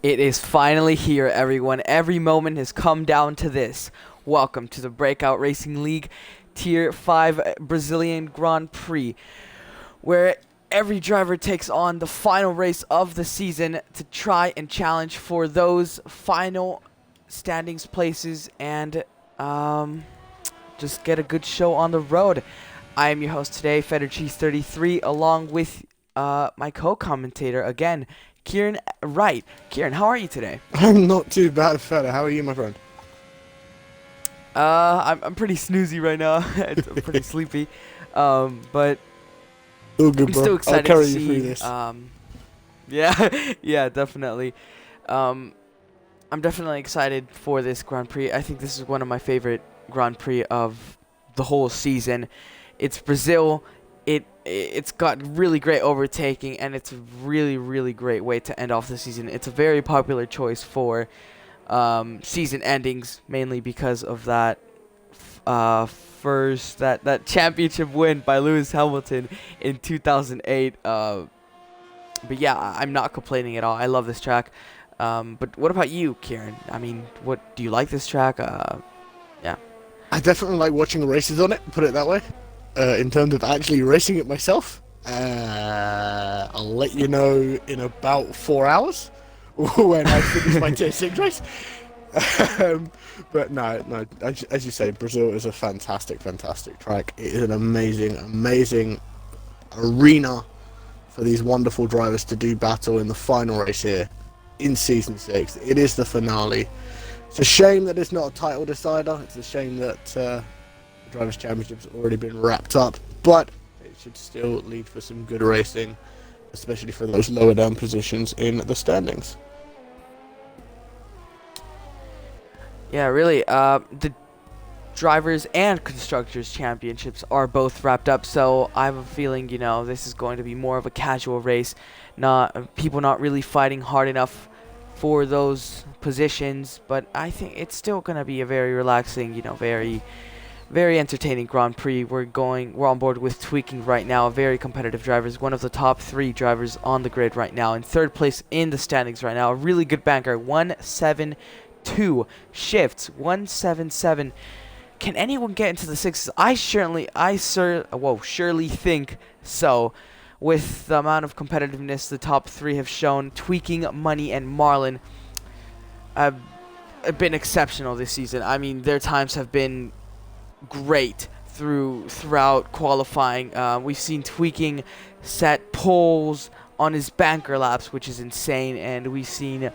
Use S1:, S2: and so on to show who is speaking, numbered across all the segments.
S1: It is finally here, everyone. Every moment has come down to this. Welcome to the Breakout Racing League Tier 5 Brazilian Grand Prix, where every driver takes on the final race of the season to try and challenge for those final standings places and just get a good show on the road. I am your host today, Feder Cheese 33, along with my co-commentator again, Kieran Wright. Kieran, how are you today?
S2: I'm not too bad, fella. How are you, my friend?
S1: I'm pretty snoozy right now. I'm pretty sleepy, but
S2: All good,
S1: I'm
S2: bro.
S1: still
S2: I'll
S1: excited to
S2: carry you through
S1: see.
S2: this.
S1: Yeah, yeah, definitely. Um, I'm definitely excited for this Grand Prix. I think this is one of my favorite Grand Prix of the whole season. It's Brazil. It's got really great overtaking, and it's a really great way to end off the season. It's a very popular choice for season endings, mainly because of that that championship win by Lewis Hamilton in 2008. But yeah, I'm not complaining at all. I love this track. But what about you, Kieran? I mean, what do you like this track? Yeah.
S2: I definitely like watching races on it, put it that way. In terms of actually racing it myself, I'll let you know in about 4 hours when I finish my tier 6 race. um, but no, as you say, Brazil is a fantastic track. It is an amazing arena for these wonderful drivers to do battle in the final race here in Season 6. It is the finale. It's a shame that it's not a title decider. It's a shame that the Drivers' Championship's already been wrapped up, but it should still lead for some good racing, especially for those lower down positions in the standings.
S1: Yeah, really. The drivers and constructors championships are both wrapped up, so I have a feeling, this is going to be more of a casual race. Not people not really fighting hard enough for those positions, but I think it's still going to be a very relaxing, very entertaining Grand Prix. We're on board with Tweaking right now, very competitive drivers, one of the top 3 drivers on the grid right now, in third place in the standings right now. A really good banker, 172 shifts, 177. Can anyone get into the sixes? Surely think so. With the amount of competitiveness the top 3 have shown, Tweaking, Money, and Marlin have been exceptional this season. I mean, their times have been great throughout qualifying. We've seen Tweaking set poles on his banker laps, which is insane, and we've seen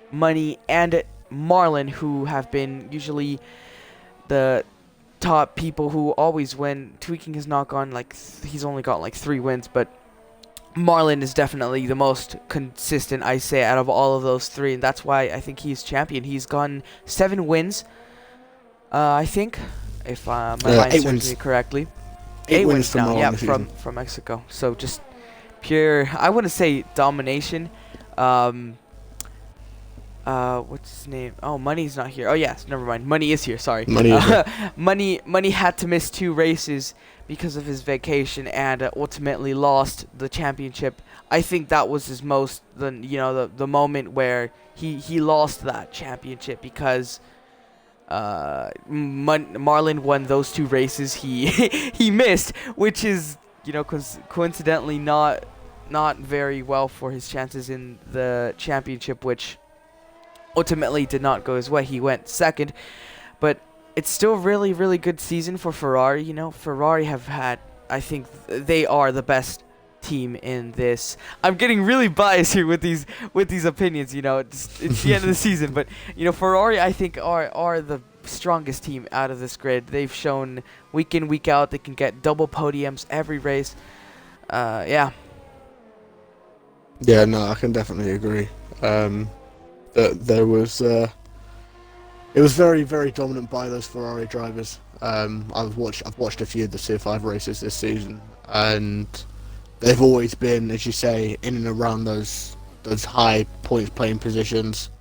S1: Money and Marlin, who have been usually the top people who always win. Tweaking has not gone he's only got 3 wins, but Marlin is definitely the most consistent, I say, out of all of those 3, and that's why I think he's champion. He's gotten 7 wins, I think, if my mind
S2: 8
S1: serves
S2: wins.
S1: me correctly.
S2: 8
S1: 8
S2: wins
S1: wins
S2: from
S1: now,
S2: Marlon
S1: yeah,
S2: this
S1: from
S2: season.
S1: Mexico. So just pure, I wouldn't say domination. What's his name? Oh, Money's not here. Oh, yes, never mind. Money is here. Sorry.
S2: Money is here.
S1: Money had to miss 2 races because of his vacation and ultimately lost the championship. I think that was his the moment where he lost that championship because Marlin won those 2 races he he missed, which is coincidentally not very well for his chances in the championship, which ultimately did not go his way. He went second, but it's still really good season for Ferrari. Ferrari have had, I think they are the best team in this. I'm getting really biased here with these opinions. It's the end of the season, but Ferrari, I think, are the strongest team out of this grid. They've shown week in, week out they can get double podiums every race. Yeah.
S2: Yeah, no, I can definitely agree. That there was it was very dominant by those Ferrari drivers. I've watched a few of the Tier 5 races this season, and they've always been, as you say, in and around those high points playing positions,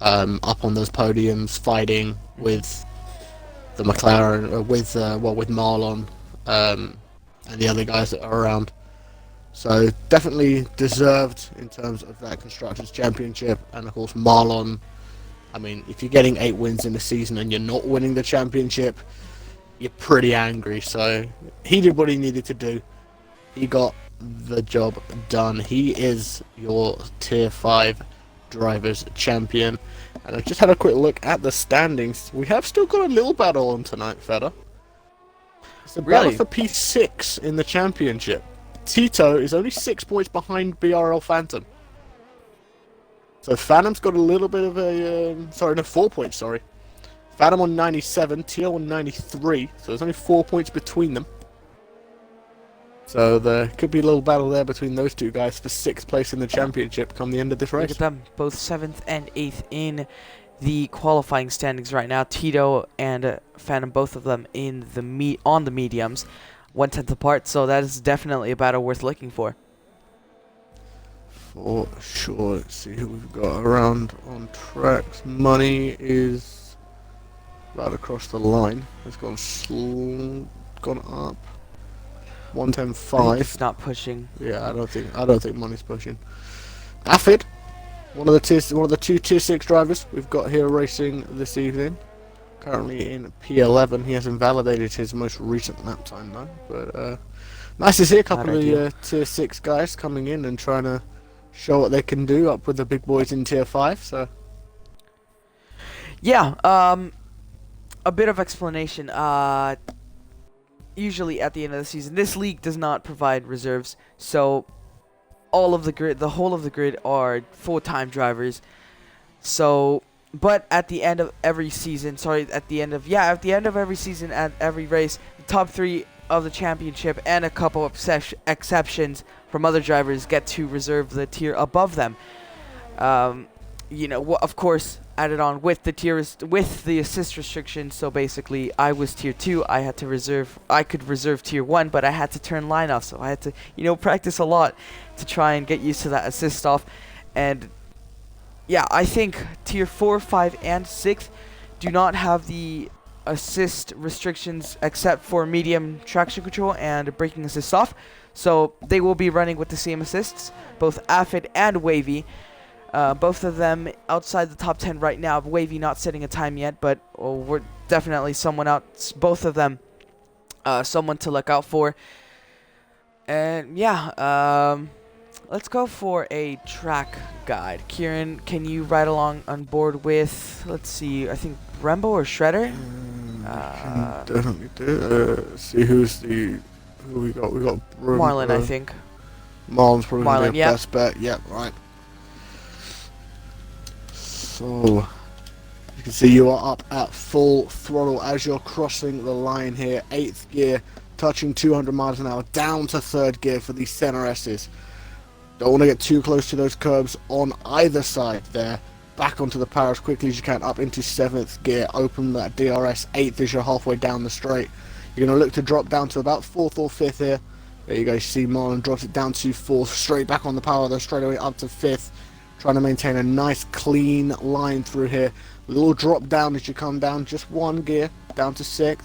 S2: up on those podiums, fighting with the McLaren, with Marlon, and the other guys that are around. So definitely deserved in terms of that Constructors' Championship. And of course Marlon, I mean, if you're getting 8 wins in the season and you're not winning the championship, you're pretty angry. So he did what he needed to do. He got the job done. He is your Tier 5 Drivers Champion. And I just had a quick look at the standings. We have still got a little battle on tonight, Feder. It's a battle for P6 in the championship. Tito is only 6 points behind BRL Phantom. So Phantom's got a little bit of a... 4 points, sorry. Phantom on 97, Tito on 93. So there's only 4 points between them. So there could be a little battle there between those two guys for 6th place in the championship come the end of this race.
S1: Look at them, both 7th and 8th in the qualifying standings right now. Tito and Phantom, both of them in the on the mediums, 1/10 apart. So that is definitely a battle worth looking for.
S2: For sure. Let's see who we've got around on tracks. Money is right across the line. It's gone up. 110.5.
S1: It's not pushing.
S2: Yeah, I don't think Money's pushing. Affid, one of the two Tier 6 drivers we've got here racing this evening. Currently in P11. He has invalidated his most recent lap time though. But nice to see a couple of the Tier 6 guys coming in and trying to show what they can do up with the big boys in Tier 5. So
S1: yeah, a bit of explanation. Usually at the end of the season, this league does not provide reserves, so all of the grid, the whole of the grid, are full-time drivers. So, but at the end of every season, at the end of every season, at every race, the top 3 of the championship and a couple of exceptions from other drivers get to reserve the tier above them. You know, of course, added on with the assist restriction. So basically, I was tier 2. I could reserve tier 1, but I had to turn line off. So I had to, practice a lot to try and get used to that assist off. And yeah, I think tier 4, 5, and 6 do not have the assist restrictions except for medium traction control and braking assist off. So they will be running with the same assists, both Affid and Wavy. Both of them outside the top 10 right now. Wavy not setting a time yet, but we're definitely someone out. Both of them, someone to look out for. And yeah, let's go for a track guide. Kieran, can you ride along on board with? Let's see. I think Rembo or Shredder.
S2: Definitely do. See who we got. We got
S1: Marlon, I think.
S2: Marlon's probably the
S1: yeah.
S2: best bet. Yeah, right. So you can see you are up at full throttle as you're crossing the line here. 8th gear, touching 200 miles an hour, down to 3rd gear for these center S's. Don't want to get too close to those curbs on either side there. Back onto the power as quickly as you can, up into 7th gear, open that DRS. 8th as you're halfway down the straight. You're going to look to drop down to about 4th or 5th here. There you go, you see Marlon drops it down to 4th, straight back on the power though, straight away up to 5th. Trying to maintain a nice clean line through here. A little drop down as you come down, just 1 gear, down to 6th.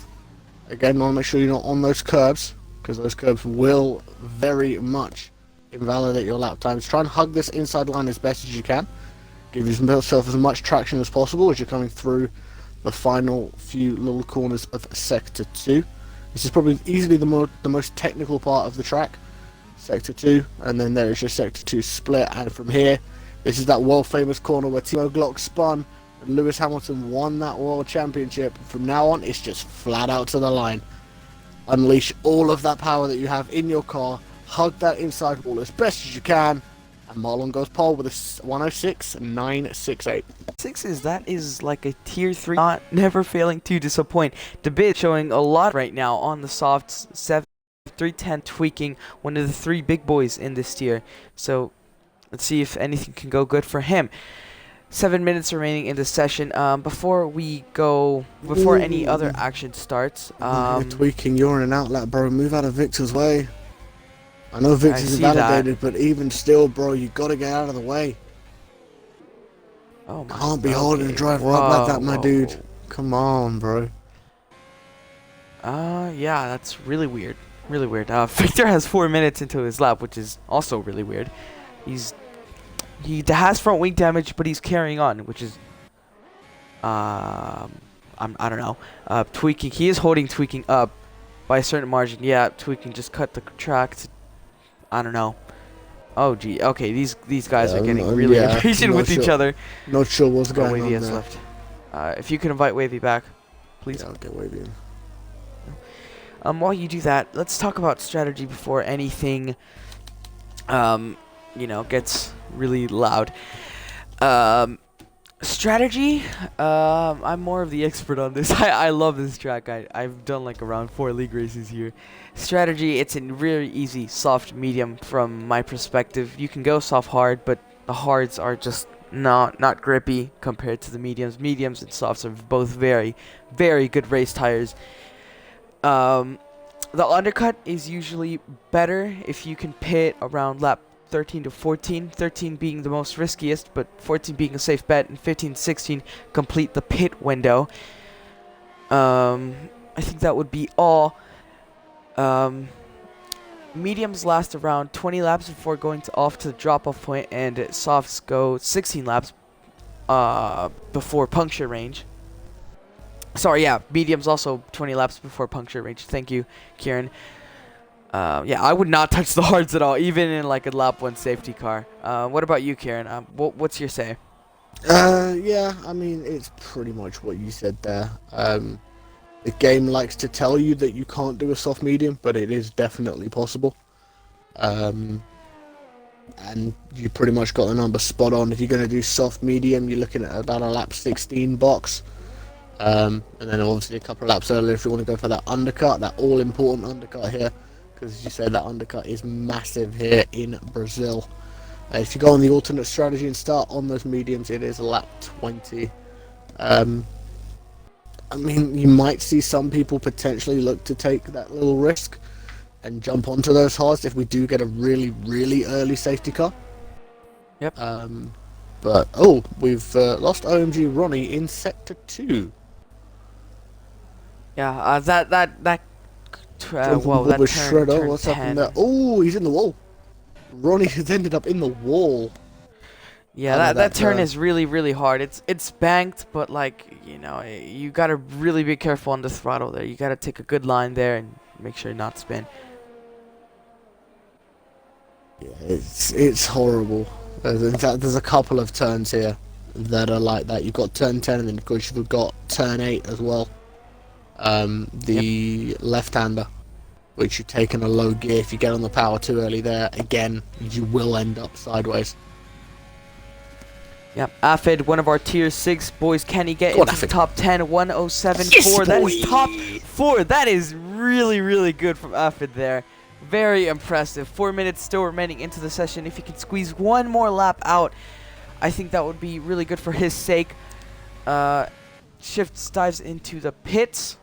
S2: Again, want to make sure you're not on those curbs, because those curbs will very much invalidate your lap times. Try and hug this inside line as best as you can. Give yourself as much traction as possible as you're coming through the final few little corners of Sector 2. This is probably easily the most technical part of the track. Sector 2, and then there is your Sector 2 split, and from here, this is that world famous corner where Timo Glock spun and Lewis Hamilton won that world championship. From now on, it's just flat out to the line. Unleash all of that power that you have in your car, hug that inside wall as best as you can, and Marlon goes pole with a 106.968.
S1: That is like a tier 3, not never failing to disappoint. DeBit showing a lot right now on the softs. 310 tweaking, one of the 3 big boys in this tier. So let's see if anything can go good for him. 7 minutes remaining in the session. Before any other action starts,
S2: tweaking, you're in an outlet, bro. Move out of Victor's way. I know Victor's invalidated, but even still, bro, you gotta get out of the way.
S1: Oh my!
S2: Can't be holding the driver up like that, my dude. Come on, bro.
S1: Yeah, that's really weird. Really weird. Victor has 4 minutes into his lap, which is also really weird. He has front wing damage, but he's carrying on, which is I don't know. Tweaking. He is holding tweaking up by a certain margin. Yeah, tweaking just cut the track. I don't know. Oh gee. Okay, these guys are getting really impatient with each other.
S2: Not sure what's going on
S1: Wavy has
S2: there.
S1: left. If you can invite Wavy back, please.
S2: Yeah, I'll get Wavy in.
S1: While you do that, let's talk about strategy before anything, gets really loud. Strategy, I'm more of the expert on this. I love this track. I've done like around 4 league races here. Strategy, it's a really easy, soft, medium from my perspective. You can go soft, hard, but the hards are just not grippy compared to the mediums. Mediums and softs are both very, very good race tires. The undercut is usually better if you can pit around lap 13 to 14, 13 being the most riskiest, but 14 being a safe bet, and 15 to 16 complete the pit window. I think that would be all. Mediums last around 20 laps before going off to the drop-off point, and softs go 16 laps before puncture range. Sorry, yeah, mediums also 20 laps before puncture range. Thank you, Kieran. Yeah, I would not touch the hards at all, even in like a lap 1 safety car. What about you, Kieran? What's your say?
S2: Yeah, I mean, it's pretty much what you said there. The game likes to tell you that you can't do a soft medium, but it is definitely possible. And you pretty much got the number spot on. If you're going to do soft medium, you're looking at about a lap 16 box. And then obviously a couple of laps earlier if you want to go for that undercut, that all-important undercut here. Because as you said, that undercut is massive here in Brazil. If you go on the alternate strategy and start on those mediums, it is lap 20. I mean, you might see some people potentially look to take that little risk and jump onto those hards if we do get a really, really early safety car.
S1: Yep.
S2: But, we've lost OMG Ronnie in Sector 2.
S1: Yeah, that that turn
S2: Shredder, what's happened there? Oh, he's in the wall. Ronnie has ended up in the wall.
S1: Yeah, that turn is really, really hard. It's banked, but like, you gotta really be careful on the throttle there. You gotta take a good line there and make sure not spin.
S2: Yeah, it's horrible. In fact, there's a couple of turns here that are like that. You've got turn 10, and then of course you've got turn 8 as well. The left-hander, which you take in a low gear. If you get on the power too early there, again, you will end up sideways.
S1: Yep, Afid, one of our tier 6 boys. Can he get into the top 10? 107.4.
S2: Yes,
S1: that is top 4. That is really, really good from Afid there. Very impressive. 4 minutes still remaining into the session. If he can squeeze one more lap out, I think that would be really good for his sake. Shifts dives into the pits.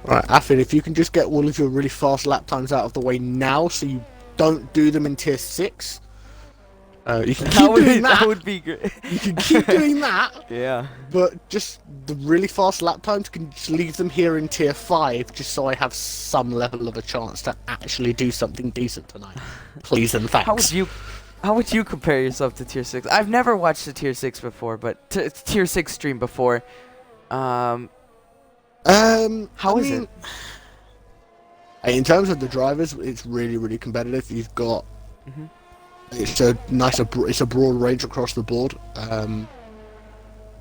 S2: Alright, Afid, if you can just get all of your really fast lap times out of the way now so you don't do them in tier 6. You can keep doing that.
S1: That would be good.
S2: You can keep doing that.
S1: Yeah.
S2: But just the really fast lap times, can just leave them here in tier 5, just so I have some level of a chance to actually do something decent tonight. Please and thanks.
S1: How would you compare yourself to tier 6? I've never watched a tier 6 before, but tier 6 stream before. How is it?
S2: In terms of the drivers, it's really, really competitive. You've got it's a broad range across the board.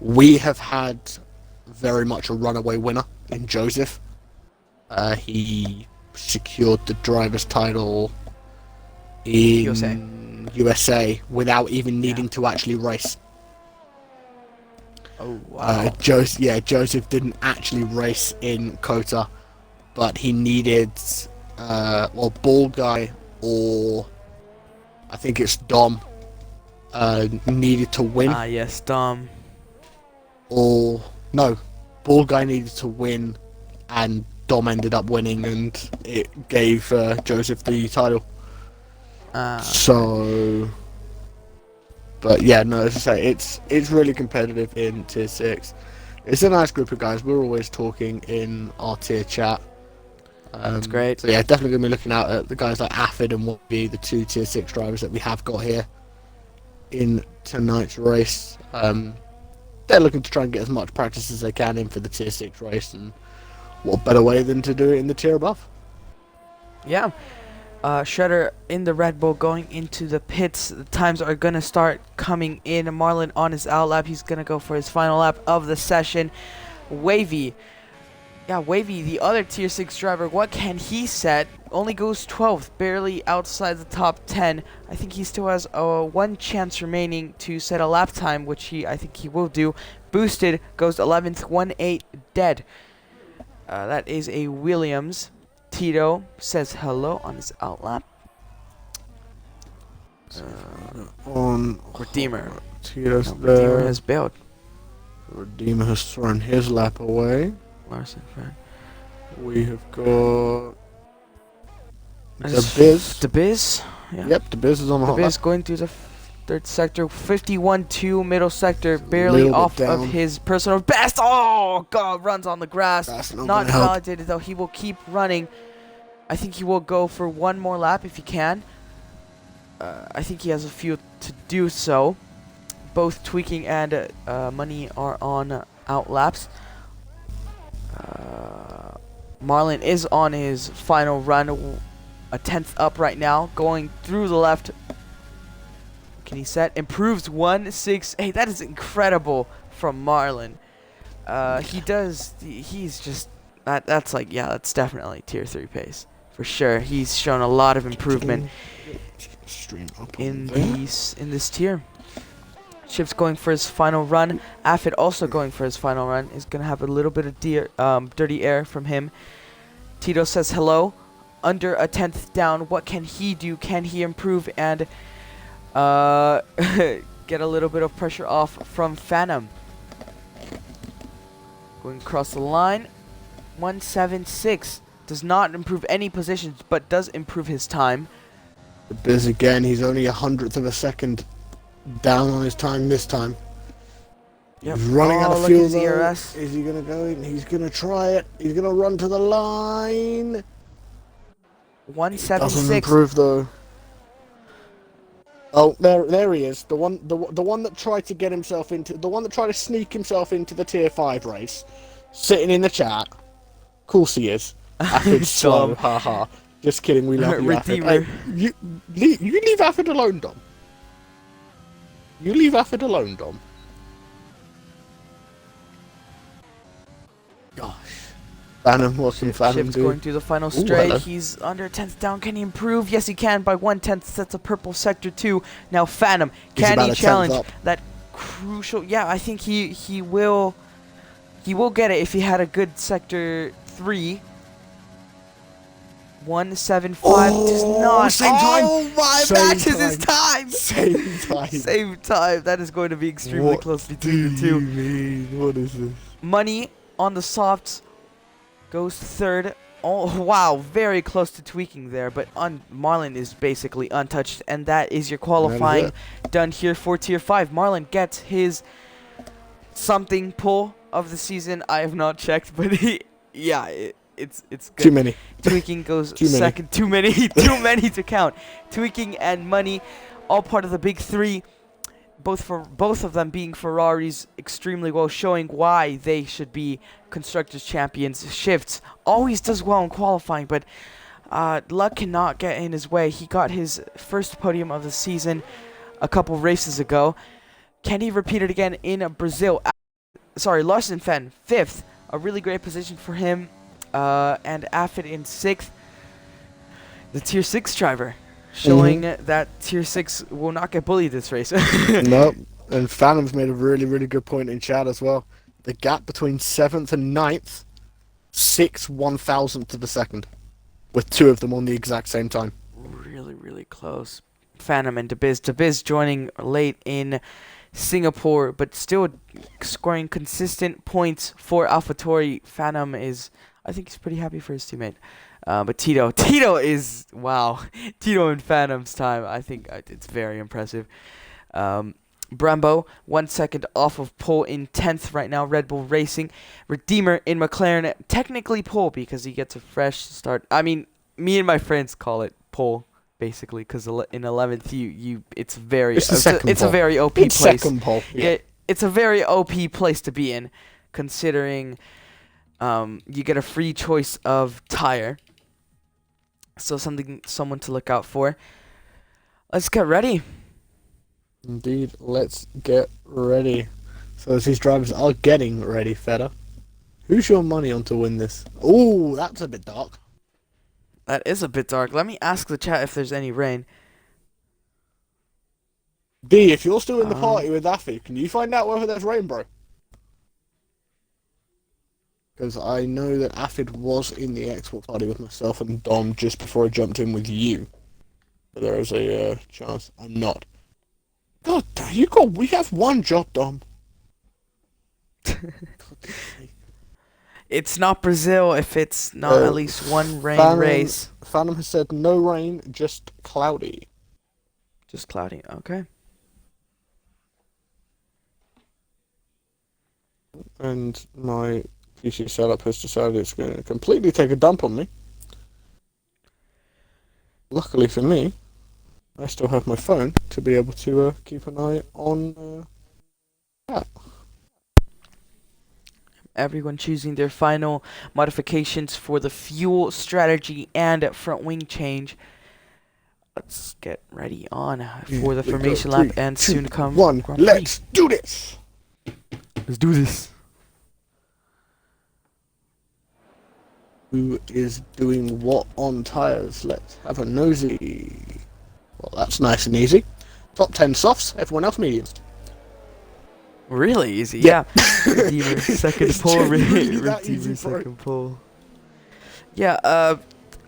S2: We have had very much a runaway winner in Joseph. He secured the driver's title in USA without even needing to actually race.
S1: Oh wow!
S2: Joseph didn't actually race in Kota, but he needed Bald Guy, or I think it's Dom, needed to win.
S1: Yes, Dom.
S2: Or no, Bald Guy needed to win, and Dom ended up winning, and it gave Joseph the title. But yeah, no, as I say, it's really competitive in tier 6. It's a nice group of guys. We're always talking in our tier chat.
S1: That's great.
S2: So yeah, definitely going to be looking out at the guys like Affid and Wobby, the two Tier 6 drivers that we have got here in tonight's race. They're looking to try and get as much practice as they can in for the Tier 6 race, and what better way than to do it in the tier above?
S1: Yeah. Shredder in the Red Bull going into the pits. The times are going to start coming in. Marlon on his out lap. He's going to go for his final lap of the session. Wavy. Yeah, Wavy, the other Tier 6 driver, what can he set? Only goes 12th, barely outside the top 10. I think he still has one chance remaining to set a lap time, which I think he will do. Boosted, goes 11th, 1-8, dead. That is a Williams. Tito says hello on his outlap.
S2: On
S1: Redeemer.
S2: Tito's
S1: Redeemer has bailed.
S2: Redeemer has thrown his lap away.
S1: Larson fan.
S2: We have got the Biz.
S1: The Biz? Yeah.
S2: Yep, the Biz is on the
S1: The
S2: hot
S1: Biz
S2: lap.
S1: going through the third sector. 51-2 middle sector. Barely off of his personal best. Oh, God. Runs on the grass.
S2: That's
S1: Not validated, though. He will keep running. I think he will go for one more lap if he can. I think he has a few to do so. Both Tweaking and Money are on out laps. Marlon is on his final run, a 10th up right now, going through the left. Can he set? Improves 1-6. That is incredible from Marlon. He's just that's like, yeah, that's definitely tier 3 pace for sure. He's shown a lot of improvement in this tier. Chip's going for his final run. Affid also going for his final run. Is going to have a little bit of dirty air from him. Tito says hello. Under a 10th down. What can he do? Can he improve and get a little bit of pressure off from Phantom? Going across the line. 1-7-6. Does not improve any positions, but does improve his time.
S2: The Biz again. He's only 100th of a second down on his time this time.
S1: Yep.
S2: He's running out of fuel. Is he going to go in? He's going to try it. He's going to run to the line.
S1: 1-7-6.
S2: Doesn't improve though. Oh, there he is. The one that tried to get himself into, the one that tried to sneak himself into the tier 5 race, sitting in the chat. Of course he is. Affid slow, haha. Just kidding. We love you, Affid. Hey, you leave Affid alone, Dom. You leave Affid alone, Dom. Gosh. Phantom, what's some Phantom
S1: Chip's
S2: do?
S1: going through the final straight.
S2: Hello.
S1: He's under 10th down. Can he improve? Yes, he can. By 1/10, sets a purple sector 2. Now Phantom, can he challenge that crucial? Yeah, I think he will. He will get it if he had a good sector 3. 1-7-5 does not.
S2: Same time.
S1: Oh my! Matches his time.
S2: Same time.
S1: Same time. That is going to be extremely close between the two.
S2: Mean? What is this?
S1: Money on the softs goes third. Oh wow, very close to tweaking there, but Marlon is basically untouched, and that is your qualifying done here for tier 5. Marlon gets his something pull of the season. I have not checked, but it's good.
S2: Too many.
S1: Tweaking goes
S2: Too many.
S1: second. Too many. Too many to count. Tweaking and Money, all part of the big 3. Both of them being Ferraris extremely well, showing why they should be constructors champions. Shifts always does well in qualifying, but luck cannot get in his way. He got his first podium of the season a couple races ago. Can he repeat it again in Brazil? Larson Fenn 5th, a really great position for him, and Affid in 6th. The tier 6 driver. Showing that tier 6 will not get bullied this race.
S2: Nope. And Phantom's made a really, really good point in chat as well. The gap between 7th and 9th, 6 1,000th of a second, with 2 of them on the exact same time.
S1: Really, really close. Phantom and DeBiz. DeBiz joining late in Singapore, but still scoring consistent points for AlphaTauri. Phantom is, I think he's pretty happy for his teammate. But Tito is, wow. Tito and Phantom's time, I think it's very impressive. Brembo 1 second off of pole in 10th right now. Red Bull Racing. Redeemer in McLaren, technically pole because he gets a fresh start. I mean, me and my friends call it pole basically because in 11th it's a very OP
S2: it's
S1: place.
S2: Second pole. Yeah.
S1: It's a very OP place to be in, considering you get a free choice of tire. So someone to look out for. Let's get ready.
S2: Indeed, let's get ready. So as these drivers are getting ready, Feta, who's your money on to win this? Oh, that's a bit dark.
S1: That is a bit dark. Let me ask the chat if there's any rain.
S2: D, if you're still in the party with Affy, can you find out whether there's rain, bro? Because I know that Affid was in the Xbox party with myself and Dom just before I jumped in with you. But there is a chance I'm not. God, we have one job, Dom.
S1: It's not Brazil if it's not at least one rain race.
S2: Phantom has said no rain, just cloudy.
S1: Just cloudy, okay.
S2: And my PC setup has decided it's going to completely take a dump on me. Luckily for me, I still have my phone to be able to keep an eye on that.
S1: Everyone choosing their final modifications for the fuel strategy and front wing change. Let's get ready on for the formation lap and soon come.
S2: One, let's do this!
S1: Let's do this.
S2: Who is doing what on tyres? Let's have a nosy. Well, that's nice and easy. Top 10 softs, everyone else mediums.
S1: Really easy, yeah. Redeemer second pole,
S2: Redeemer
S1: second pole. Yeah,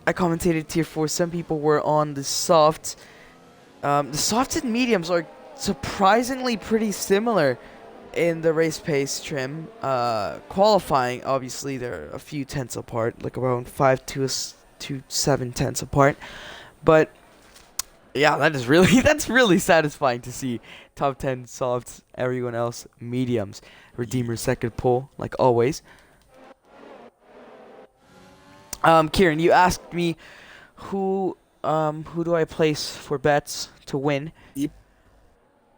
S1: I commentated tier 4. Some people were on the soft. The softs and mediums are surprisingly pretty similar in the race pace trim. Qualifying, obviously, they're a few tenths apart, like around 5 to 7 tenths apart. But yeah, that's really satisfying to see. Top 10 softs, everyone else mediums. Redeemer second pole, like always. Kieran, you asked me who do I place for bets to win?
S2: Yep.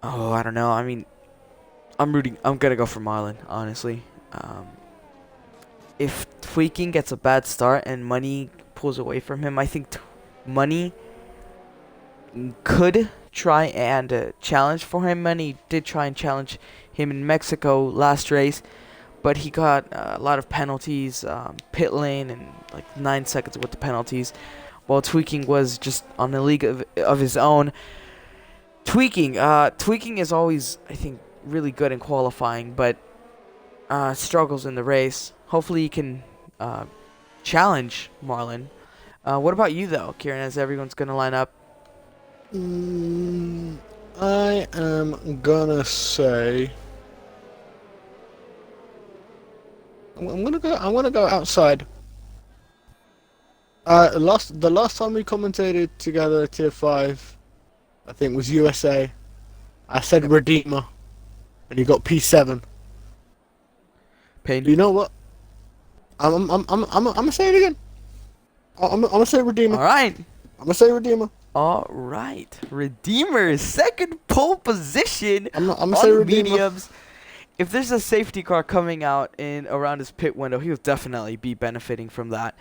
S1: Oh, I don't know. I mean, I'm gonna go for Marlon, honestly. If Tweaking gets a bad start and Money pulls away from him, I think Money could try and challenge for him. Money did try and challenge him in Mexico last race, but he got a lot of penalties, pit lane, and like 9 seconds with the penalties, while Tweaking was just on a league of his own. Tweaking is always, I think, really good in qualifying, but struggles in the race. Hopefully he can challenge Marlon. What about you, though, Kieran, as everyone's going to line up?
S2: I am gonna say I'm gonna go outside. The last time we commentated together at tier 5, I think was USA. I said Redeemer, and you got P7.
S1: Pain.
S2: You know what? I'm gonna say it again. I'm gonna say Redeemer.
S1: All right.
S2: I'm gonna say Redeemer.
S1: All right, Redeemer, second pole position
S2: I'm
S1: on
S2: say
S1: the
S2: Redeemer.
S1: mediums. If there's a safety car coming out around his pit window, he will definitely be benefiting from that,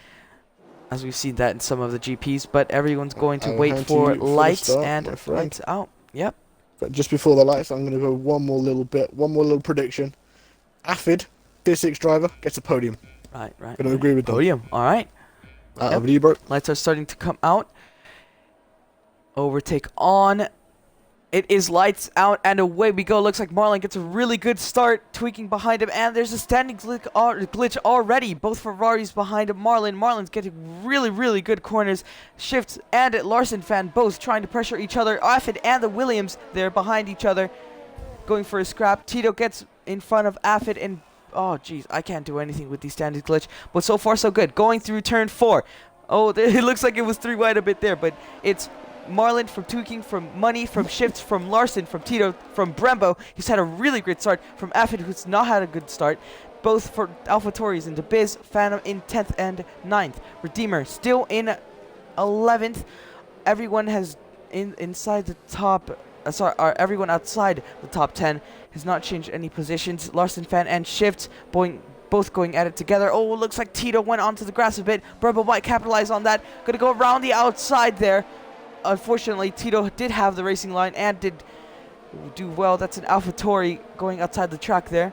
S1: as we've seen that in some of the GPs. But everyone's going to wait for lights and lights out. Yep.
S2: But just before the lights, I'm gonna go one more little prediction. Affid, tier 6 driver, gets a podium.
S1: Right.
S2: Gonna agree with them.
S1: Podium. All right.
S2: Over to you, bro.
S1: Lights are starting to come out. Overtake on. It is lights out and away we go. Looks like Marlon gets a really good start, Tweaking behind him, and there's a standing glitch already. Both Ferraris behind him. Marlon's getting really good corners. Shifts and Larson fan both trying to pressure each other. Affid and the Williams, they're behind each other, going for a scrap. Tito gets in front of Affid, and oh jeez, I can't do anything with the standing glitch, but so far so good. Going through turn 4. Oh, it looks like it was 3 wide a bit there, but it's Marlin, from tweaking, from Money, from Shifts, from Larson, from Tito, from Brembo. He's had a really great start. From Affid, who's not had a good start. Both for AlphaTauris and DeBiz. Phantom in 10th and 9th. Redeemer still in 11th. Everyone has inside the top. Everyone outside the top 10 has not changed any positions. Larson, Fan, and Shift both going at it together. Oh, it looks like Tito went onto the grass a bit. Brembo might capitalize on that. Gonna go around the outside there. Unfortunately, Tito did have the racing line and did do well. That's an AlphaTauri going outside the track there.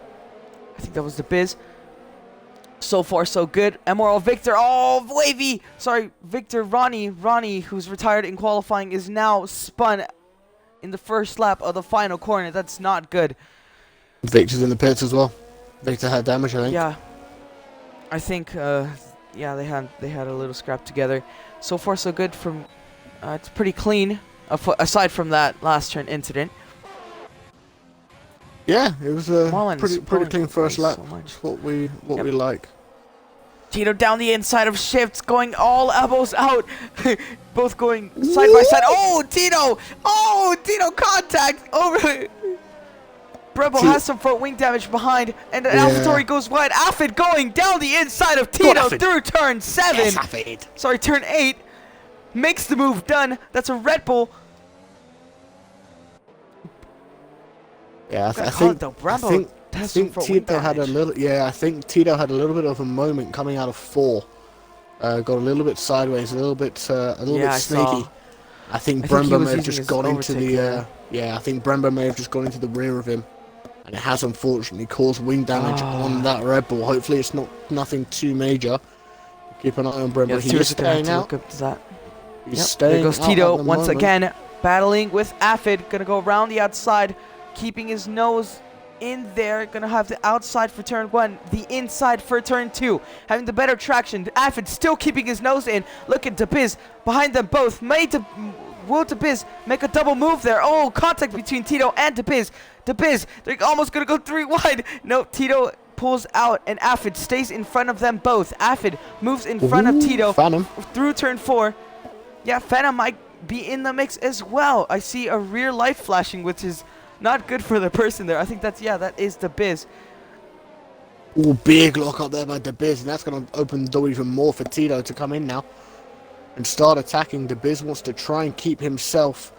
S1: I think that was the Biz. So far, so good. Emerald Victor. Oh, wavy. Sorry, Victor Ronnie, who's retired in qualifying, is now spun in the first lap of the final corner. That's not good.
S2: Victor's in the pits as well. Victor had damage, I think.
S1: Yeah. I think, yeah, they had a little scrap together. So far, so good. From it's pretty clean, aside from that last turn incident.
S2: Yeah, it was a pretty clean first lap.
S1: So much.
S2: What we like.
S1: Tito down the inside of Shifts, going all elbows out. Both going side by side. Oh, Tito! Oh, Tito contact over. Brembo has some front wing damage behind, and AlphaTauri goes wide. Affid going down the inside of Tito through turn 7.
S2: Yes,
S1: sorry, turn 8. Makes the move done. That's a Red Bull.
S2: Yeah, I think Tito had a little. Yeah, I think Tito had a little bit of a moment coming out of 4. Got a little bit sideways, a little bit sneaky. I think Brembo may have just gone into the. I think Brembo may have just gone into the rear of him, and it has unfortunately caused wing damage on that Red Bull. Hopefully, it's not too major. Keep an eye on Brembo. He's staying out. He's staying
S1: there goes
S2: out
S1: Tito once again, battling with Affid. Gonna go around the outside, keeping his nose in there. Gonna have the outside for turn 1, the inside for turn 2. Having the better traction. Affid still keeping his nose in. Look at DeBiz behind them both. Will DeBiz make a double move there? Oh, contact between Tito and DeBiz. DeBiz, they're almost gonna go 3 wide. No, Tito pulls out and Affid stays in front of them both. Affid moves in front of Tito through turn 4. Yeah, Phantom might be in the mix as well. I see a rear light flashing, which is not good for the person there. I think that is DeBiz.
S2: Oh, big lock up there by DeBiz, and that's going to open the door even more for Tito to come in now and start attacking. DeBiz wants to try and keep himself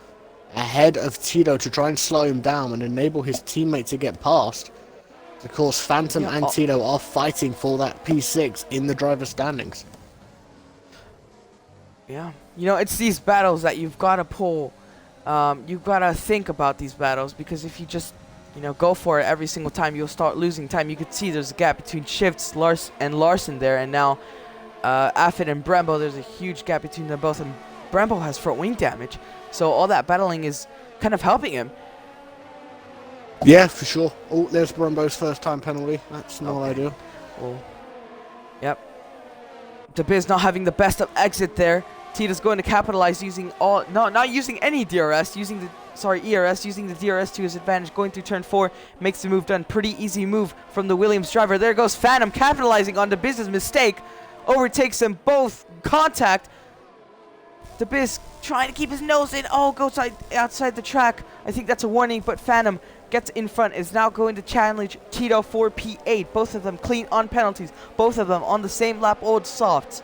S2: ahead of Tito to try and slow him down and enable his teammate to get past. Of course, Phantom and Tito are fighting for that P6 in the driver's standings.
S1: Yeah, you know, it's these battles that you've got to pull. You've got to think about these battles, because if you just, go for it every single time, you'll start losing time. You could see there's a gap between Shifts, and Larson there, and now Affid and Brembo, there's a huge gap between them both, and Brembo has front wing damage, so all that battling is kind of helping him.
S2: Yeah, for sure. Oh, there's Brembo's first time penalty. That's not ideal.
S1: Well, yep. DeBiz not having the best of exit there. Tito's going to capitalize using not using any DRS, using the ERS, using the DRS to his advantage, going through turn 4, makes the move done. Pretty easy move from the Williams driver. There goes Phantom, capitalizing on DeBiz's mistake, overtakes them both, contact. DeBiz trying to keep his nose in, goes outside the track. I think that's a warning, but Phantom gets in front, is now going to challenge Tito for P8. Both of them clean on penalties, both of them on the same lap old softs.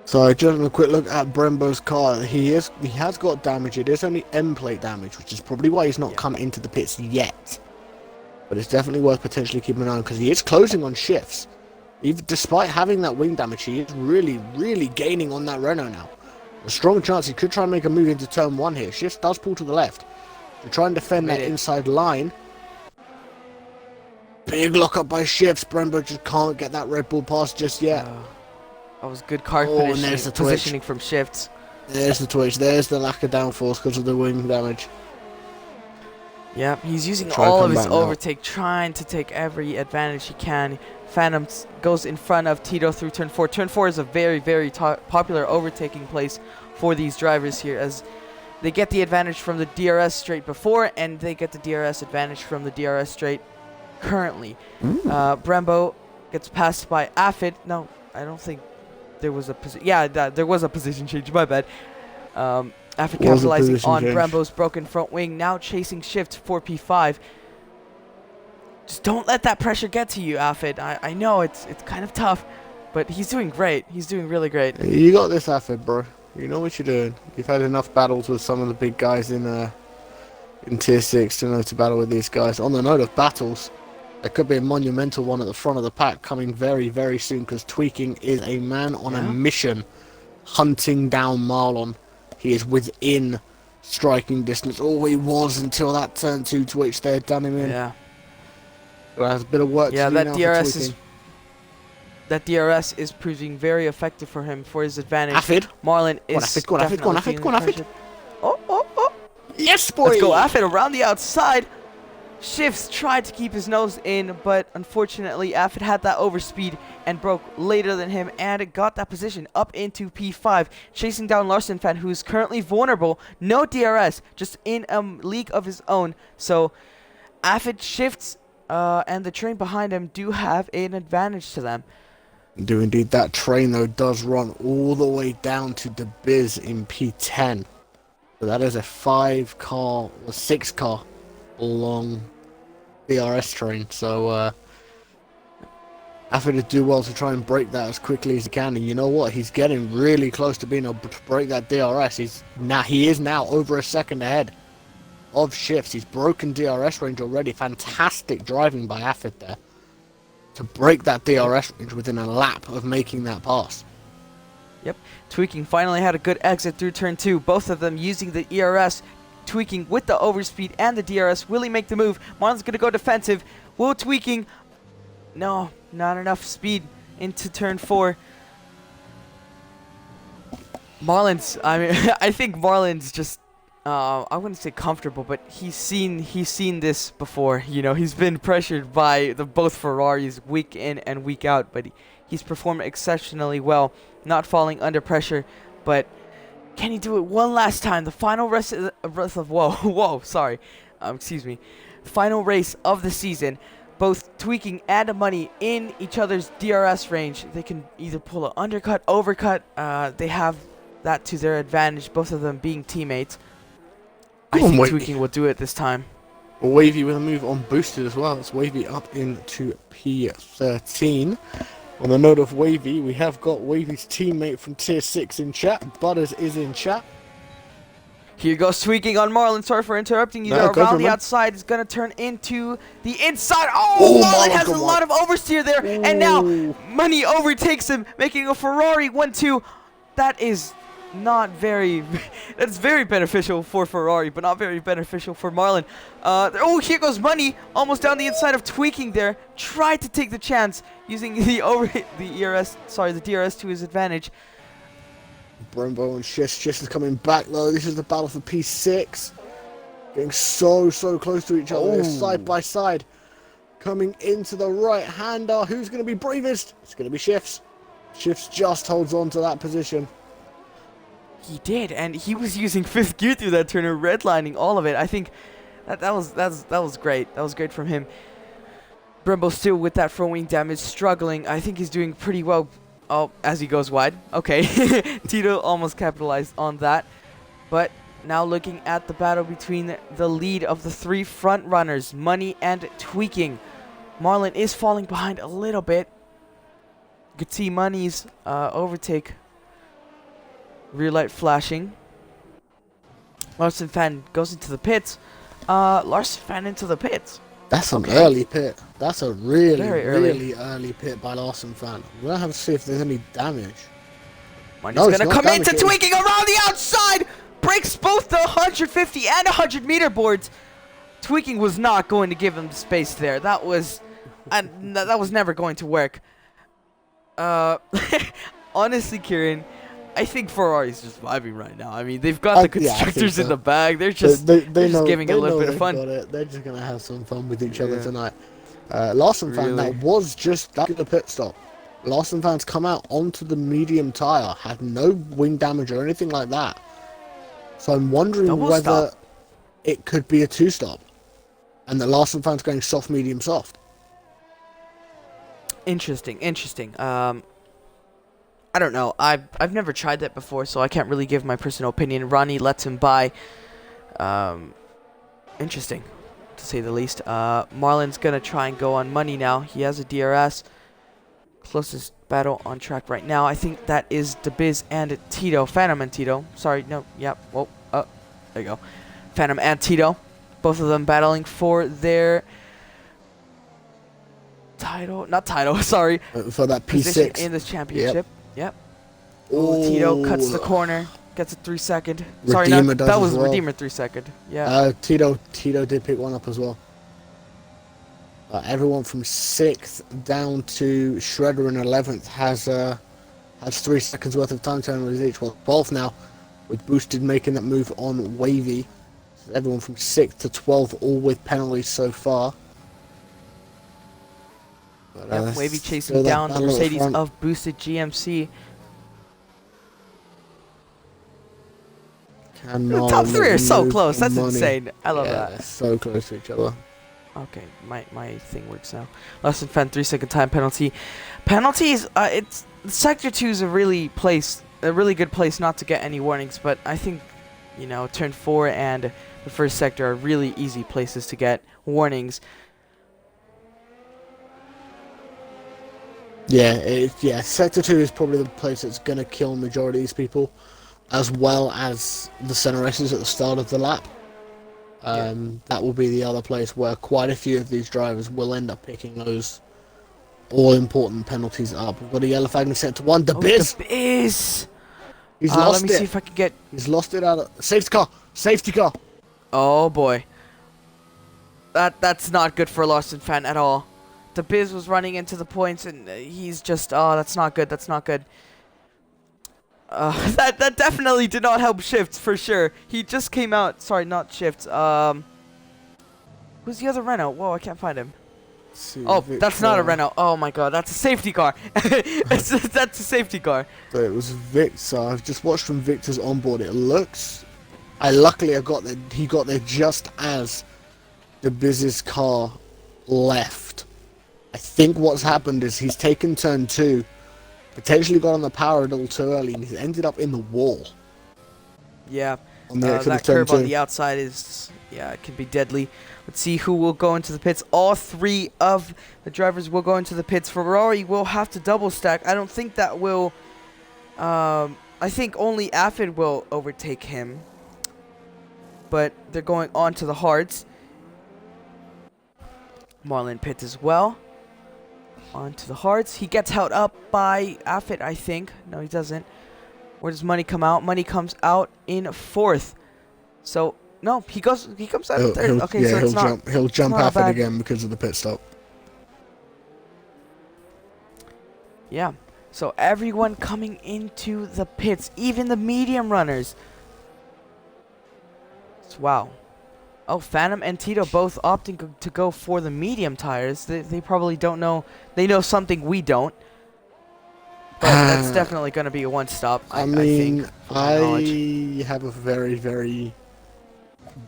S2: So just a quick look at Brembo's car. He has got damage. It is only end plate damage, which is probably why he's not come into the pits yet. But it's definitely worth potentially keeping an eye on, because he is closing on Shifts. Even despite having that wing damage, he is really gaining on that Renault now. A strong chance he could try and make a move into turn 1 here. Shifts does pull to the left to try and defend that inside line. Big lock up by Shifts. Brembo just can't get that Red Bull past just yet.
S1: That was good car positioning from Shifts.
S2: There's the twitch. There's the lack of downforce because of the wing damage.
S1: Yep, he's using all of his overtake, trying to take every advantage he can. Phantom goes in front of Tito through turn 4. Turn 4 is a very popular overtaking place for these drivers here, as they get the advantage from the DRS straight before, and they get the DRS advantage from the DRS straight currently. Brembo gets passed by Affid. No, I don't think there was a position. Yeah, there was a position change. My bad. After
S2: Was a
S1: capitalizing
S2: position
S1: on
S2: change.
S1: Brembo's broken front wing, now chasing shift for P5. Just don't let that pressure get to you, Afid. I know it's kind of tough, but he's doing great. He's doing really great.
S2: You got this, Affid, bro. You know what you're doing. You've had enough battles with some of the big guys in Tier 6 to know to battle with these guys. On the note of battles, there could be a monumental one at the front of the pack coming very, very soon, because Tweaking is a man on a mission hunting down Marlon. He is within striking distance. Oh, he was until that turn 2 to which they had done him in.
S1: Yeah.
S2: Well, there's a bit of work to do
S1: that
S2: now
S1: DRS
S2: for
S1: is
S2: Tweaking.
S1: that DRS is proving very effective for him, for his advantage.
S2: Affid.
S1: Marlon is
S2: Go on, Affid, go on, Affid, go on, Affid.
S1: Oh.
S2: Yes, boy!
S1: Let's go, Affid, around the outside. Shifts tried to keep his nose in, but unfortunately, Affid had that overspeed and broke later than him, and it got that position up into P5, chasing down Larson Fan, who is currently vulnerable. No DRS, just in a league of his own. So, Affid shifts, and the train behind him do have an advantage to them.
S2: Do indeed. That train, though, does run all the way down to the Biz in P10. So that is a 6-car long DRS train. So Affid to do well to try and break that as quickly as he can. And you know what? He's getting really close to being able to break that DRS. He is now over a second ahead of Shifts. He's broken DRS range already. Fantastic driving by Affid there to break that DRS range within a lap of making that pass.
S1: Yep. Tweaking finally had a good exit through turn 2. Both of them using the ERS. Tweaking with the overspeed and the DRS. Will he make the move? Marlon's going to go defensive. Will Tweaking... No, not enough speed into turn 4. I think Marlon's just... I wouldn't say comfortable, but he's seen this before. You know, he's been pressured by both Ferraris week in and week out, but he's performed exceptionally well, not falling under pressure. But can he do it one last time? The final final race of the season. Both Tweaking and Money in each other's DRS range. They can either pull an undercut, overcut. They have that to their advantage, both of them being teammates. I think Tweaking will do it this time.
S2: Wavy with a move on boosted as well. It's Wavy up into P13. On the note of Wavy, we have got Wavy's teammate from Tier 6 in chat. Butters is in chat.
S1: Here goes Tweaking on Marlon. Sorry for interrupting you there. Around the outside is going to turn into the inside. Oh, Marlon has a lot of oversteer there. Ooh. And now Money overtakes him, making a Ferrari 1-2. That is... that's very beneficial for Ferrari, but not very beneficial for Marlon. Here goes Money, almost down the inside of Tweaking there. Tried to take the chance using the DRS to his advantage.
S2: Brembo and Shist is coming back though. This is the battle for P6. Getting so close to each other. They're side by side. Coming into the right hander. Who's going to be bravest? It's going to be Shifts. Shifts just holds on to that position.
S1: He did, and he was using 5th gear through that turn, redlining all of it. I think that was great. That was great from him. Brembo still with that front wing damage, struggling. I think he's doing pretty well. Oh, as he goes wide. Okay, Tito almost capitalized on that. But now looking at the battle between the lead of the 3 front runners, Money and Tweaking. Marlon is falling behind a little bit. You could see Money's overtake. Rear light flashing. Larson Fan goes into the pits. Larson Fan into the pits.
S2: That's an early pit. That's a really early pit by Larson Fan. We're going to have to see if there's any damage.
S1: Money's going to come into Tweaking around the outside. Breaks both the 150 and 100 meter boards. Tweaking was not going to give him the space there. That was never going to work. Honestly, Kieran, I think Ferrari's just vibing right now. I mean, they've got the constructors in the bag. They're just giving it a little bit of fun.
S2: They're just going to have some fun with each other tonight. Larson Fan, that was just that the pit stop. Larson Fan's come out onto the medium tyre, had no wing damage or anything like that. So I'm wondering whether it could be a 2-stop. And the Larson Fan's going soft, medium, soft.
S1: Interesting. I don't know. I've never tried that before, so I can't really give my personal opinion. Ronnie lets him by. Interesting, to say the least. Marlon's gonna try and go on money now. He has a DRS. Closest battle on track right now. I think that is DeBiz and Tito. Phantom and Tito. Sorry, no. Yep. Whoa. There you go. Phantom and Tito. Both of them battling for their title. Not title. Sorry.
S2: For that
S1: Position
S2: P6
S1: in this championship. Yep. Oh, Tito cuts the corner. Gets a 3 second. Sorry, no, that was Redeemer 3 second. Yeah.
S2: Tito did pick one up as well. Everyone from 6th down to Shredder in 11th has 3 seconds worth of time turnovers each. Well, 12th now, with Boosted making that move on Wavy. So everyone from 6th to 12th, all with penalties so far. But,
S1: yep, Wavy chasing down the Mercedes of Boosted GMC. The top 3 are so close. That's insane. I love that.
S2: They're so close to each other.
S1: Okay, my thing works now. Less than 3 second time penalty. Penalties. It's Sector 2 is a really good place not to get any warnings. But I think, turn 4 and the first sector are really easy places to get warnings.
S2: Yeah, Sector 2 is probably the place that's going to kill the majority of these people, as well as the center races at the start of the lap. That will be the other place where quite a few of these drivers will end up picking those all-important penalties up. We've got a yellow flag in Sector 1. DeBiz!
S1: DeBiz!
S2: He's lost it.
S1: Let me see if I can get...
S2: He's lost it out of... Safety car!
S1: Oh, boy. That's not good for a Larson fan at all. DeBiz was running into the points, and he's just... Oh, that's not good. That's not good. That definitely did not help Shifts, for sure. He just came out... Sorry, not Shifts. Who's the other Renault? Whoa, I can't find him. Oh, that's not a Renault. Oh, my God. That's a safety car. That's a safety car.
S2: So it was Victor. I've just watched from Victor's onboard. It looks... Luckily, he got there just as DeBiz's car left. I think what's happened is he's taken turn 2, potentially got on the power a little too early, and he's ended up in the wall.
S1: Yeah,
S2: on the
S1: that curve on the outside is, it can be deadly. Let's see who will go into the pits. All 3 of the drivers will go into the pits. Ferrari will have to double stack. I don't think that will, I think only Affid will overtake him. But they're going on to the hards. Marlon pits as well. Onto the hards. He gets held up by Affit, I think. No, he doesn't. Where does Money come out? Money comes out in 4th. So, no, he comes out in 3rd. Okay, so it's not...
S2: He'll jump Affit again because of the pit stop.
S1: Yeah. So, everyone coming into the pits. Even the medium runners. Wow. Oh, Phantom and Tito both opting to go for the medium tires. They probably don't know. They know something we don't. But that's definitely going to be a one-stop, I think.
S2: I have a very, very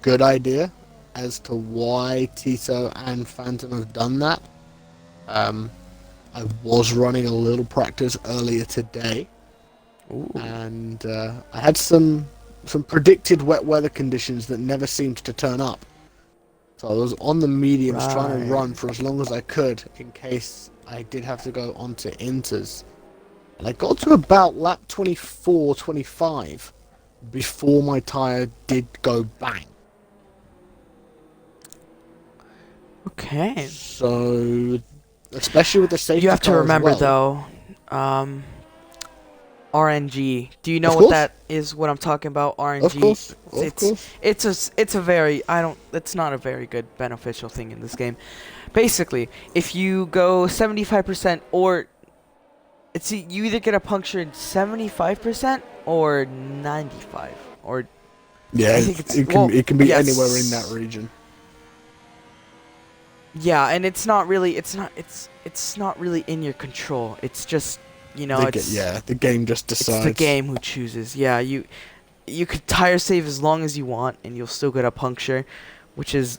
S2: good idea as to why Tito and Phantom have done that. I was running a little practice earlier today.
S1: Ooh.
S2: And I had some predicted wet weather conditions that never seemed to turn up. So I was on the mediums trying to run for as long as I could in case I did have to go onto inters. And I got to about lap 24, 25 before my tyre did go bang.
S1: Okay.
S2: So, especially with the safety car
S1: you have to remember though, RNG. Do you know what that is? What I'm talking about? RNG.
S2: Of course.
S1: It's a very it's not a very good beneficial thing in this game. Basically, if you go 75% or you either get a puncture in 75% or 95 or
S2: I think it can be anywhere in that region.
S1: Yeah, and it's not really in your control. It's just
S2: the game just decides.
S1: It's the game who chooses. Yeah, you could tire save as long as you want, and you'll still get a puncture, which is,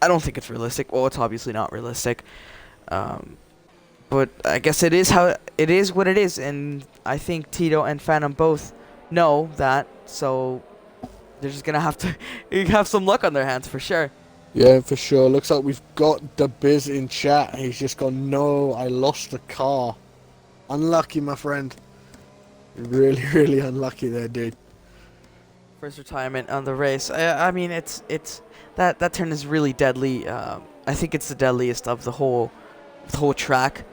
S1: I don't think it's realistic. Well, it's obviously not realistic. But I guess it is what it is, and I think Tito and Phantom both know that, so they're just gonna have to have some luck on their hands for sure.
S2: Yeah, for sure. Looks like we've got the Biz in chat. He's just gone, no, I lost the car. Unlucky, my friend. Really, really unlucky there, dude.
S1: First retirement on the race. I mean, it's that turn is really deadly. I think it's the deadliest of the whole track.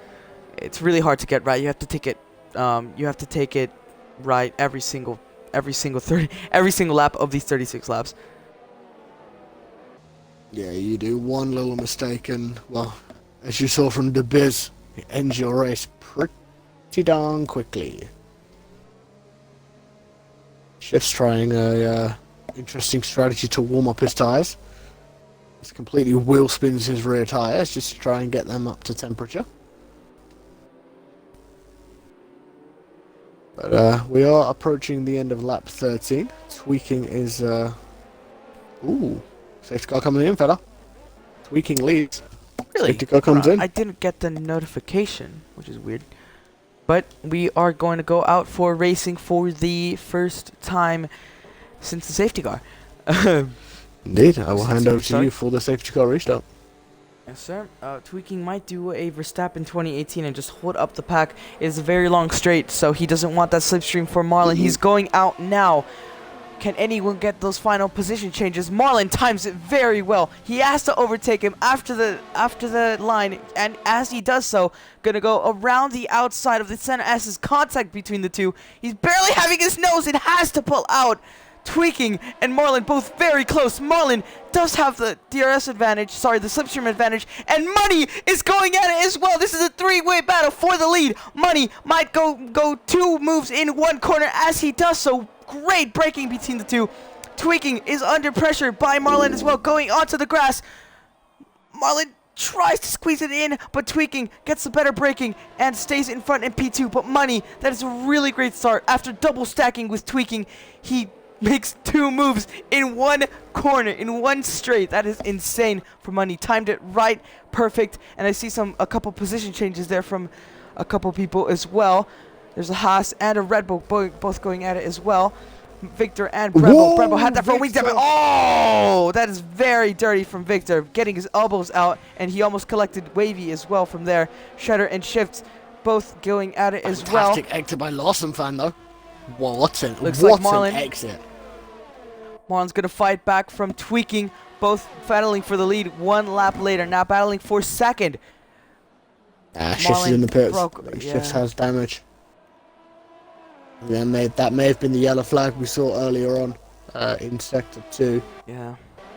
S1: It's really hard to get right. You have to take it. You have to take it right every single lap of these 36 laps.
S2: Yeah, you do one little mistake and, well, as you saw from the Biz, it ends your race pretty darn quickly. Shift's trying a interesting strategy to warm up his tyres. He's completely wheel spins his rear tyres just to try and get them up to temperature. But we are approaching the end of lap 13. Tweaking is... Ooh, safety car coming in, fella. Tweaking leads.
S1: Really?
S2: Safety car comes in.
S1: I didn't get the notification, which is weird. But we are going to go out for racing for the first time since the safety car.
S2: Indeed, I will hand over to you for the safety car restart.
S1: Yes, sir. Tweaking might do a Verstappen 2018 and just hold up the pack. It's a very long straight, so he doesn't want that slipstream for Marlon. He's going out now. Can anyone get those final position changes? Marlon times it very well. He has to overtake him after the line, and as he does so, gonna go around the outside of the center S's contact between the two. He's barely having his nose. It has to pull out. Tweaking and Marlon both very close. Marlon does have the DRS advantage, sorry, the slipstream advantage, and Money is going at it as well. This is a three-way battle for the lead. Money might go two moves in one corner as he does so. Great braking between the two. Tweaking is under pressure by Marlon as well, going onto the grass. Marlon tries to squeeze it in, but Tweaking gets the better braking and stays in front in P2. But Money, that is a really great start. After double stacking with Tweaking, he makes two moves in one corner, in one straight. That is insane for Money. Timed it right, perfect. And I see a couple position changes there from a couple people as well. There's a Haas and a Red Bull both going at it as well. Victor and Brembo. Brembo had that for a weak step. Oh, that is very dirty from Victor, getting his elbows out, and he almost collected Wavy as well from there. Shredder and Shift both going at it as well.
S2: Fantastic exit by Lawson fan though. What an exit.
S1: Marlon's going to fight back from Tweaking, both battling for the lead 1 lap later, now battling for second.
S2: Shift's in the pits. Shift has damage. That may have been the yellow flag we saw earlier on in Sector 2.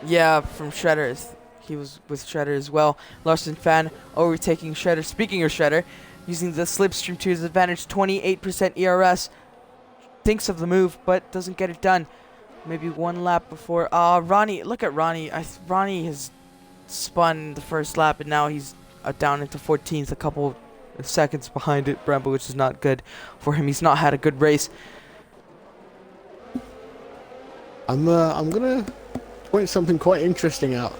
S1: Yeah, from Shredder. He was with Shredder as well. Larson fan overtaking Shredder. Speaking of Shredder, using the slipstream to his advantage, 28% ERS. Thinks of the move, but doesn't get it done. Maybe 1 lap before. Ronnie, look at Ronnie. Ronnie has spun the first lap, and now he's down into 14th, a couple seconds behind it, Brembo, which is not good for him. He's not had a good race.
S2: I'm gonna point something quite interesting out.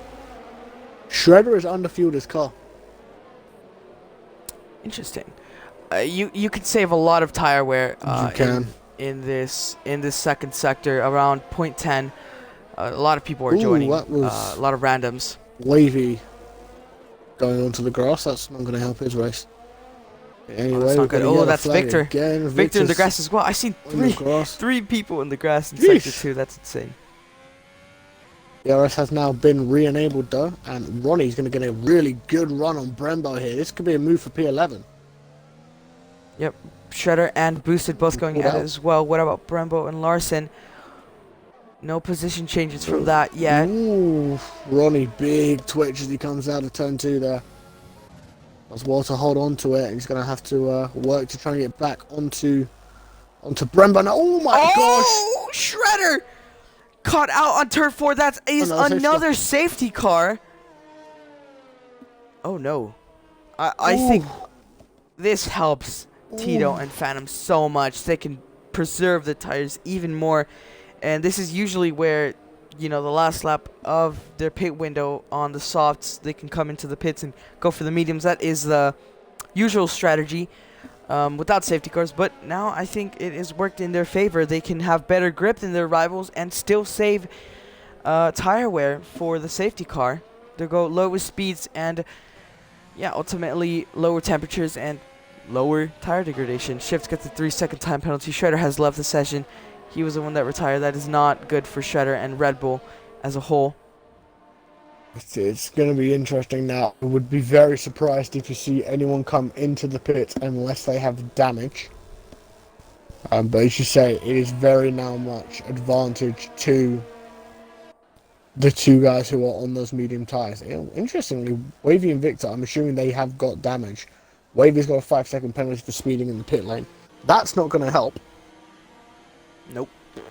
S2: Shredder has underfueled his car.
S1: Interesting. You could save a lot of tire wear.
S2: You can.
S1: In this second sector around 0.10. A lot of people are joining. A lot of randoms.
S2: Wavy going onto the grass. That's not going to help his race. Anyway,
S1: that's not good. Oh, that's Victor.
S2: Again.
S1: Victor in the grass as well. I seen three people in the grass in sector 2. That's insane.
S2: DRS has now been re-enabled though, and Ronnie's going to get a really good run on Brembo here. This could be a move for P11.
S1: Yep, Shredder and Boosted both going at it as well. What about Brembo and Larson? No position changes from that yet.
S2: Ooh, Ronnie, big twitch as he comes out of turn 2 there. As well to hold on to it. He's going to have to work to try and get back onto Brembo. Now, oh my gosh!
S1: Oh, Shredder! Caught out on turn 4. That is another safety car. Oh no. I think this helps Tito and Phantom so much. They can preserve the tires even more. And this is usually where, you know, the last lap of their pit window on the softs, they can come into the pits and go for the mediums. That is the usual strategy without safety cars, but now I think it has worked in their favor. They can have better grip than their rivals and still save tire wear for the safety car. They go lower speeds and, yeah, ultimately lower temperatures and lower tire degradation. Shift gets a 3-second time penalty. Shredder has left the session. He was the one that retired. That is not good for Shredder and Red Bull as a whole.
S2: It's going to be interesting now. I would be very surprised if you see anyone come into the pit unless they have damage. But as you say, it is very now much advantage to the two guys who are on those medium tyres. Interestingly, Wavy and Victor, I'm assuming they have got damage. Wavy's got a 5-second penalty for speeding in the pit lane. That's not going to help.
S1: Nope.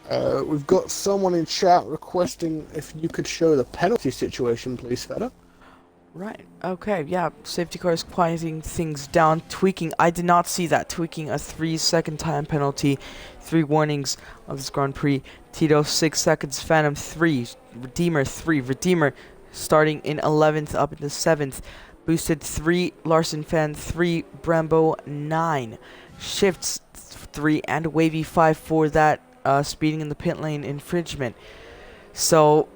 S2: We've got someone in chat requesting if you could show the penalty situation, please, Feta.
S1: Right. Okay. Yeah. Safety car is quieting things down. Tweaking. I did not see that. Tweaking a 3-second time penalty. 3 warnings of this Grand Prix. Tito 6 seconds. Phantom 3. Redeemer 3. Redeemer starting in 11th up into 7th. Boosted 3. Larson Fan 3. Brembo 9. Shifts 3 and Wavy 5 for that speeding in the pit lane infringement. So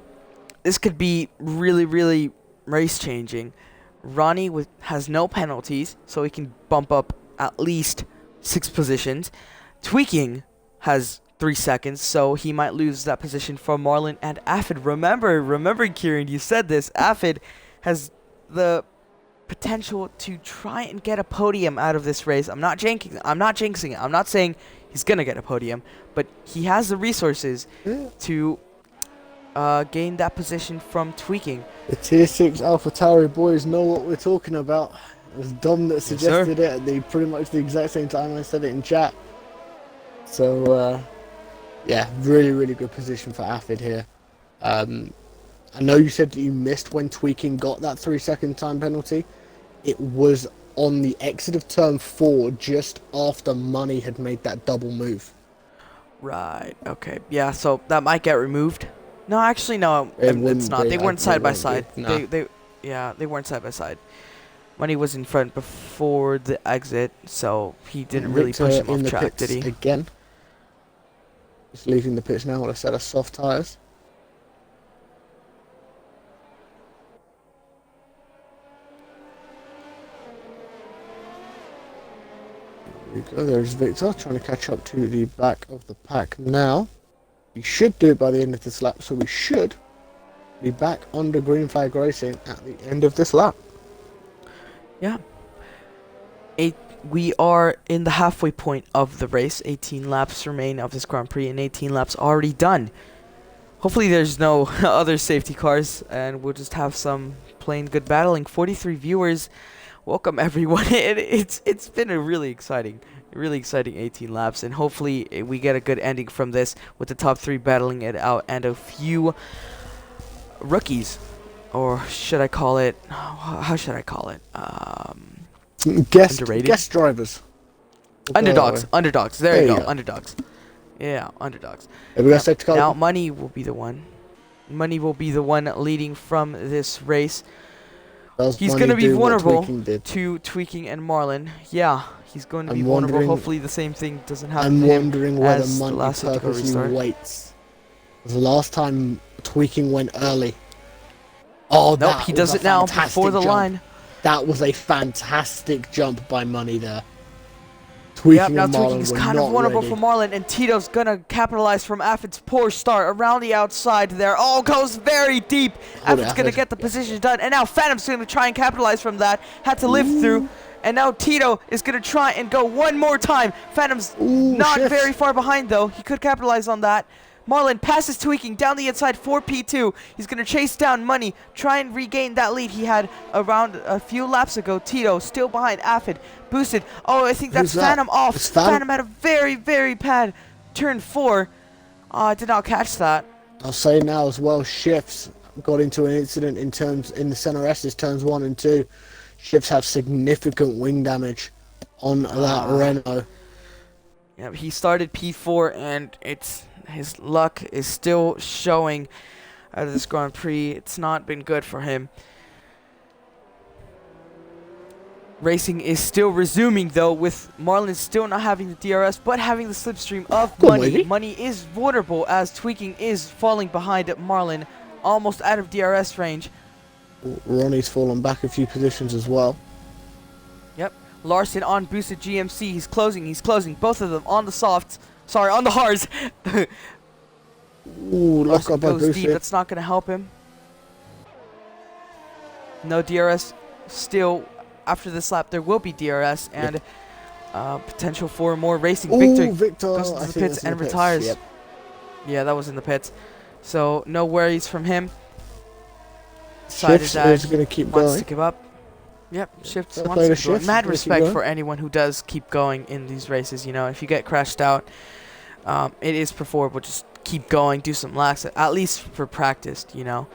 S1: this could be really, really race changing. Ronnie has no penalties, so he can bump up at least 6 positions. Tweaking has 3 seconds, so he might lose that position for Marlon and Afid. Remember, Kieran, you said this. Afid has the potential to try and get a podium out of this race. I'm not jinxing it. I'm not saying he's gonna get a podium, but he has the resources to gain that position from Tweaking.
S2: The Tier 6 AlphaTauri boys know what we're talking about. It was Dom that suggested it at pretty much the exact same time I said it in chat. So, yeah, really, really good position for Afid here. I know you said that you missed when Tweaking got that 3-second time penalty. It was on the exit of turn 4, just after Money had made that double move.
S1: Right. Okay. Yeah. So that might get removed. No, actually, no. It's not. They weren't side by side.
S2: No.
S1: They weren't side by side. Money was in front before the exit, so he didn't really push him off track, did he?
S2: Again. Just leaving the pits now with a set of soft tyres. There we go, there's Victor trying to catch up to the back of the pack now. We should do it by the end of this lap, so we should be back under green flag racing at the end of this lap.
S1: Yeah. We are in the halfway point of the race. 18 laps remain of this Grand Prix and 18 laps already done. Hopefully there's no other safety cars and we'll just have some plain good battling. 43 viewers. Welcome everyone. It's been a really exciting 18 laps, and hopefully we get a good ending from this with the top 3 battling it out and a few rookies, or should I call it? How should I call it?
S2: Guest drivers.
S1: Underdogs. There you go. Underdogs. Yeah, underdogs. Now Money will be the one. Money will be the one leading from this race. He's going to be vulnerable to Tweaking and Marlon. Yeah, he's going to be vulnerable. Hopefully the same thing doesn't happen to him.
S2: I'm wondering whether Money purposely waits. The last time Tweaking went early. Oh,
S1: nope, he does it now before the line.
S2: That was a fantastic jump by Money there.
S1: Now Tweaking is kind of vulnerable for Marlon, and Tito's gonna capitalize from Affid's poor start around the outside there. Oh, goes very deep. Affid's gonna get the position done, and now Phantom's gonna try and capitalize from that. Had to live through, and now Tito is gonna try and go one more time. Phantom's not very far behind though. He could capitalize on that. Marlon passes Tweaking down the inside for P2. He's going to chase down Money, try and regain that lead he had around a few laps ago. Tito still behind Affid. Boosted. Oh, I think that's Phantom off. Phantom had a very, very bad turn 4. I did not catch that.
S2: I'll say now as well, Shifts got into an incident in the center S's turns 1 and 2. Shifts have significant wing damage on that Renault.
S1: Yeah, he started P4 and his luck is still showing out of this Grand Prix. It's not been good for him. Racing is still resuming though, with Marlon still not having the DRS but having the slipstream of
S2: Go on,
S1: Money.
S2: Wavy.
S1: Money is vulnerable as Tweaking is falling behind Marlon, almost out of DRS range.
S2: Ronnie's fallen back a few positions as well.
S1: Yep. Larson on boosted GMC. He's closing. Both of them on the softs. Sorry, on the hards.
S2: Ooh, lock up by
S1: goes deep.
S2: boosted.
S1: That's not going to help him. No DRS still. After this lap, there will be DRS and potential for more racing.
S2: Ooh,
S1: Victor goes into the pits and retires.
S2: Yep.
S1: Yeah, that was in the pits. So no worries from him. Decided
S2: Shifts
S1: that
S2: is going to keep
S1: wants
S2: going.
S1: to give up. Yep, Shifts
S2: Fair
S1: wants
S2: play
S1: to
S2: to
S1: keep going.
S2: Shifts,
S1: Mad
S2: gonna keep
S1: respect
S2: going.
S1: for anyone who does keep going in these races. You know, if you get crashed out, it is preferable just keep going, do some laps, at least for practice. You know.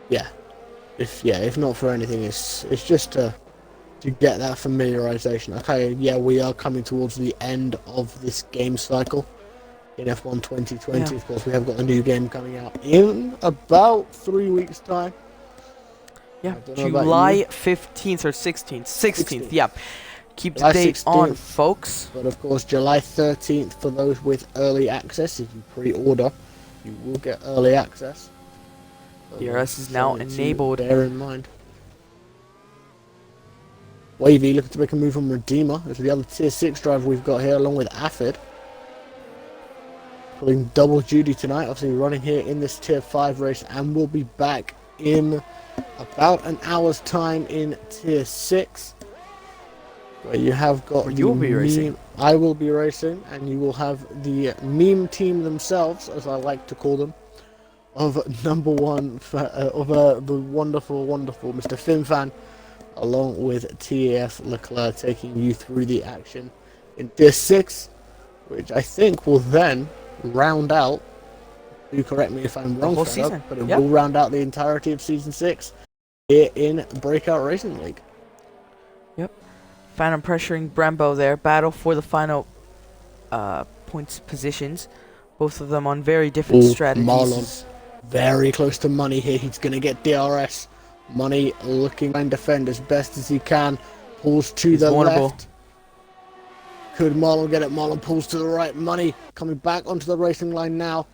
S2: Yeah. If not for anything, it's just to get that familiarization. Okay, yeah, we are coming towards the end of this game cycle in F1 2020.
S1: Yeah.
S2: Of course, we have got a new game coming out in about 3 weeks' time.
S1: Yeah,
S2: I don't know about
S1: July
S2: you.
S1: 15th or 16th. 16th,
S2: 16th.
S1: yeah. Keep the
S2: July
S1: date on,
S2: 16th.
S1: folks.
S2: But of course, July 13th for those with early access. If you pre-order, you will get early access.
S1: DRS is now
S2: Something to
S1: enabled.
S2: Bear in mind. Wavy looking to make a move on Redeemer. It's the other tier 6 driver we've got here, along with Affid. Pulling double duty tonight, obviously running here in this tier 5 race, and we'll be back in about an hour's time in tier 6. Where you have got
S1: Where you'll be racing.
S2: I will be racing, and you will have the meme team themselves, as I like to call them, of number one, the wonderful Mr. FinFan, along with TAF Leclerc taking you through the action in tier 6, which I think will then round out, do correct me if I'm wrong,
S1: whole
S2: Fred,
S1: season.
S2: but it
S1: Yep.
S2: will round out the entirety of Season 6 here in Breakout Racing League.
S1: Phantom pressuring Brembo there. Battle for the final points positions. Both of them on very different
S2: Ooh,
S1: strategies.
S2: Marlon. Very close to Money here. He's going to get DRS. Money looking to defend as best as he can. Pulls to
S1: He's
S2: the
S1: vulnerable.
S2: left. Could Marlon get it? Marlon pulls to the right. Money coming back onto the racing line now.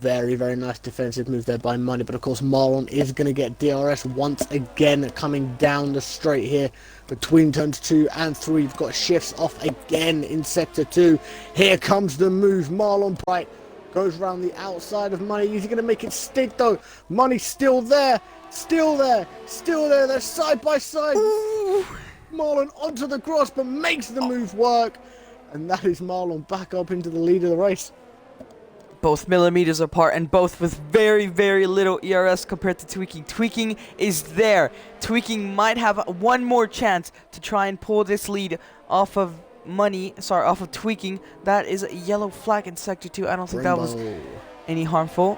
S2: Very, very nice defensive move there by Money. But of course, Marlon is going to get DRS once again, coming down the straight here between turns 2 and 3. You've got shifts off again in sector 2. Here comes the move. Marlon Bright goes around the outside of Money. Is he going to make it stick though? Money's still there. Still there. They're side by side.
S1: Ooh.
S2: Marlon onto the cross, but makes the move work. And that is Marlon back up into the lead of the race.
S1: Both millimeters apart and both with very, very little ERS compared to Tweaking. Tweaking is there. Tweaking might have one more chance to try and pull this lead off of off of Tweaking. That is a yellow flag in sector 2. I don't think that was any harmful.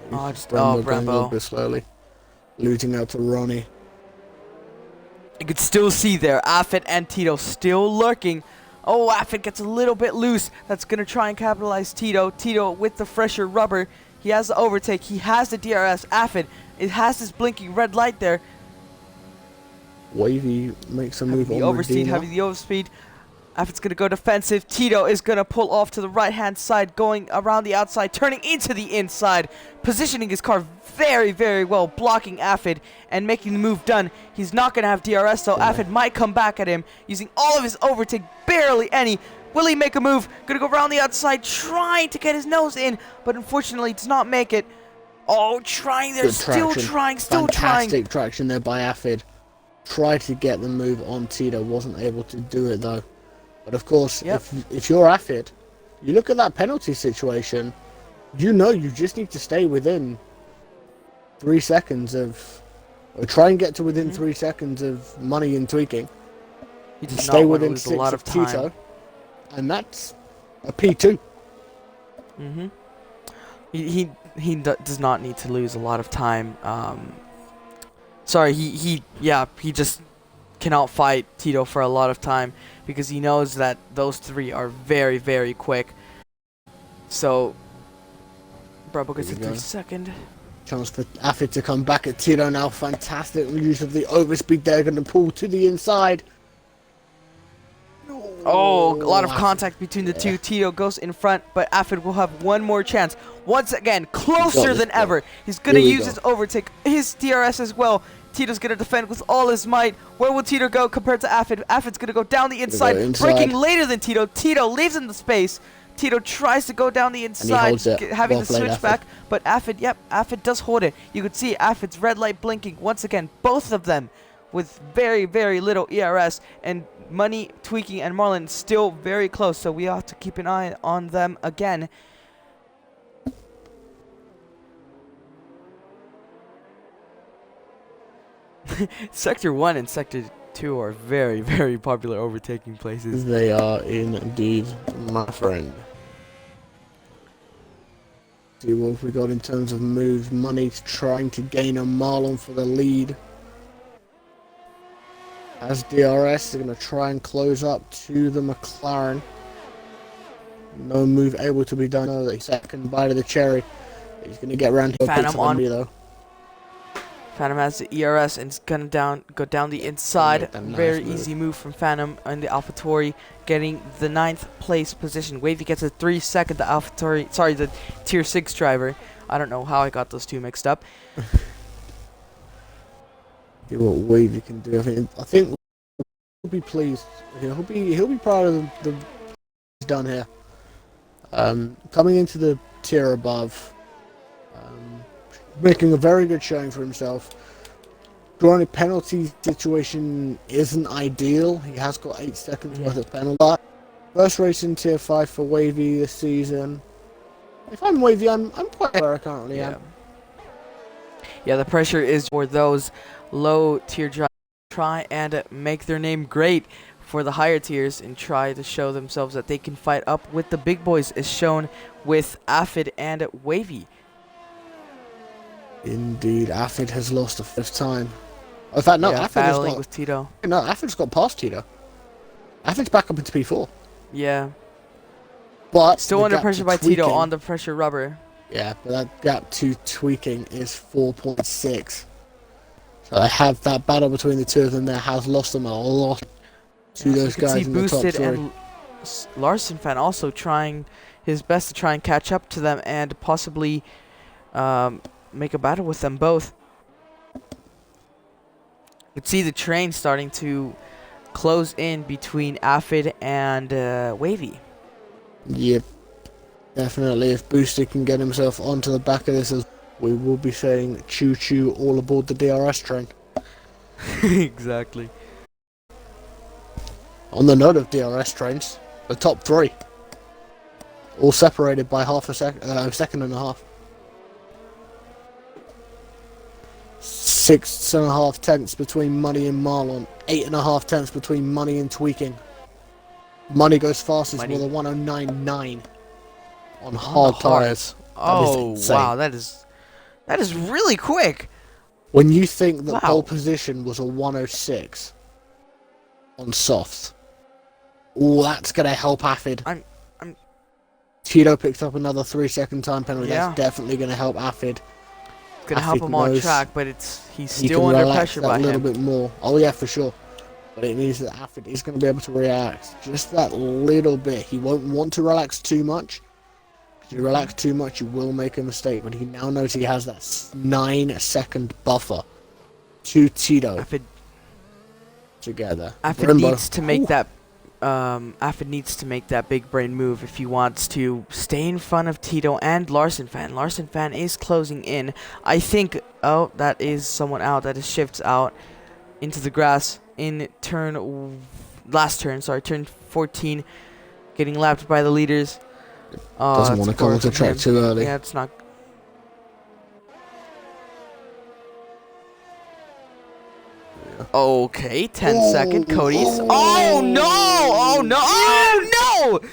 S2: Going a little bit slowly. Losing out to Ronnie.
S1: You could still see there Affid and Tito still lurking. Oh, Affid gets a little bit loose. That's going to try and capitalize Tito. Tito with the fresher rubber. He has the overtake. He has the DRS. Affid, it has this blinking red light there.
S2: Wavy makes a move
S1: Having
S2: on
S1: the overspeed,
S2: Redeemer.
S1: having the overspeed. Affid's going to go defensive. Tito is going to pull off to the right-hand side, going around the outside, turning into the inside, positioning his car very, very well, blocking Affid and making the move done. He's not going to have DRS, though. Affid might come back at him, using all of his overtake, barely any. Will he make a move? Going to go around the outside, trying to get his nose in, but unfortunately does not make it. Oh, trying there,
S2: Good
S1: still
S2: traction.
S1: trying, still
S2: Fantastic traction there by Affid. Tried to get the move on Tito, wasn't able to do it though. But of course, if you're Affid, you look at that penalty situation, you know you just need to stay within 3 seconds of, or try and get to within 3 seconds of Money and Tweaking.
S1: He does
S2: Stay
S1: not want to
S2: within
S1: lose
S2: 6
S1: a lot of time.
S2: Tito, and that's a P2.
S1: Mm-hmm. He does not need to lose a lot of time. Sorry, he just cannot fight Tito for a lot of time because he knows that those three are very, very quick. So, Brabo gets a 3 second.
S2: Chance for Affid to come back at Tito now. Fantastic use of the overspeed there. Going to pull to the inside.
S1: Oh, a lot of
S2: Affid.
S1: contact between the two. Tito goes in front, but Affid will have one more chance. Once again, closer than ever. He's going to use his overtake, his DRS as well. Tito's going to defend with all his might. Where will Tito go compared to Affid? Affid's going to go down the inside, braking later than Tito. Tito leaves in the space. Tito tries to go down the inside, having the switchback, but Affid does hold it. You could see Affid's red light blinking once again. Both of them with very, very little ERS, and Money, Tweaking, and Marlon still very close, so we have to keep an eye on them again. Sector 1 and Sector 2 are very, very popular overtaking places.
S2: They are indeed, my friend. See what we got in terms of moves. Money's trying to gain a Marlon for the lead. As DRS, they're going to try and close up to the McLaren. No move able to be done. The second bite of the cherry. He's going to get around here.
S1: Phantom on
S2: me, though.
S1: Phantom has the ERS and it's gonna go down the inside. Very easy move from Phantom and the AlphaTauri, getting the 9th place position. Wavy gets a 3-second. The AlphaTauri, sorry, the Tier 6 driver. I don't know how I got those two mixed up.
S2: See what Wavy can do. I think he'll be pleased. He'll be proud of the he's done here. Coming into the tier above. Making a very good showing for himself. Drawing a penalty situation isn't ideal. He has got 8 seconds worth of penalty. But first race in tier 5 for Wavy this season. If I'm Wavy, I'm quite where I currently am.
S1: Yeah, the pressure is for those low tier drivers to try and make their name great for the higher tiers and try to show themselves that they can fight up with the big boys, as shown with Affid and Wavy.
S2: Indeed, Affid has lost a 5th time. In fact, no, Affid has got
S1: with Tito.
S2: No, Affid's got past Tito. Affid's back up into P4.
S1: Yeah.
S2: But
S1: still under pressure by Tito on the pressure rubber.
S2: Yeah, but that gap to Tweaking is 4.6. So they have that battle between the two of them there has lost them a lot to those guys in the top 3.
S1: And Larson fan also trying his best to try and catch up to them and possibly make a battle with them both. You can see the train starting to close in between Affid and Wavy.
S2: Yep, definitely. If Booster can get himself onto the back of this, we will be saying choo choo all aboard the DRS train.
S1: Exactly.
S2: On the note of DRS trains, the top 3 all separated by second and a half. 6.5 tenths between Money and Marlon. 8.5 tenths between Money and Tweaking. Money goes fastest with a 109.9 on hard tires.
S1: Oh wow, that is really quick.
S2: When you think that pole position was a 106 on softs, that's gonna help Affid. Tito picks up another 3-second time penalty. Yeah. That's definitely gonna help Affid.
S1: Gonna help him on track, but he's still under pressure by him.
S2: A little bit more. Oh yeah, for sure. But it means that Affid is going to be able to relax just that little bit. He won't want to relax too much. If you relax too much, you will make a mistake. But he now knows he has that 9-second buffer to Tito together.
S1: Affid needs to make that. Affid needs to make that big brain move if he wants to stay in front of Tito and Larson fan. Larson fan is closing in. I think. Oh, that is someone out. That is shifts out into the grass in turn 14, getting lapped by the leaders.
S2: Doesn't want to come onto track too early.
S1: Yeah, it's not. Okay, 10-second. Cody's. Oh no! Oh no! Oh no!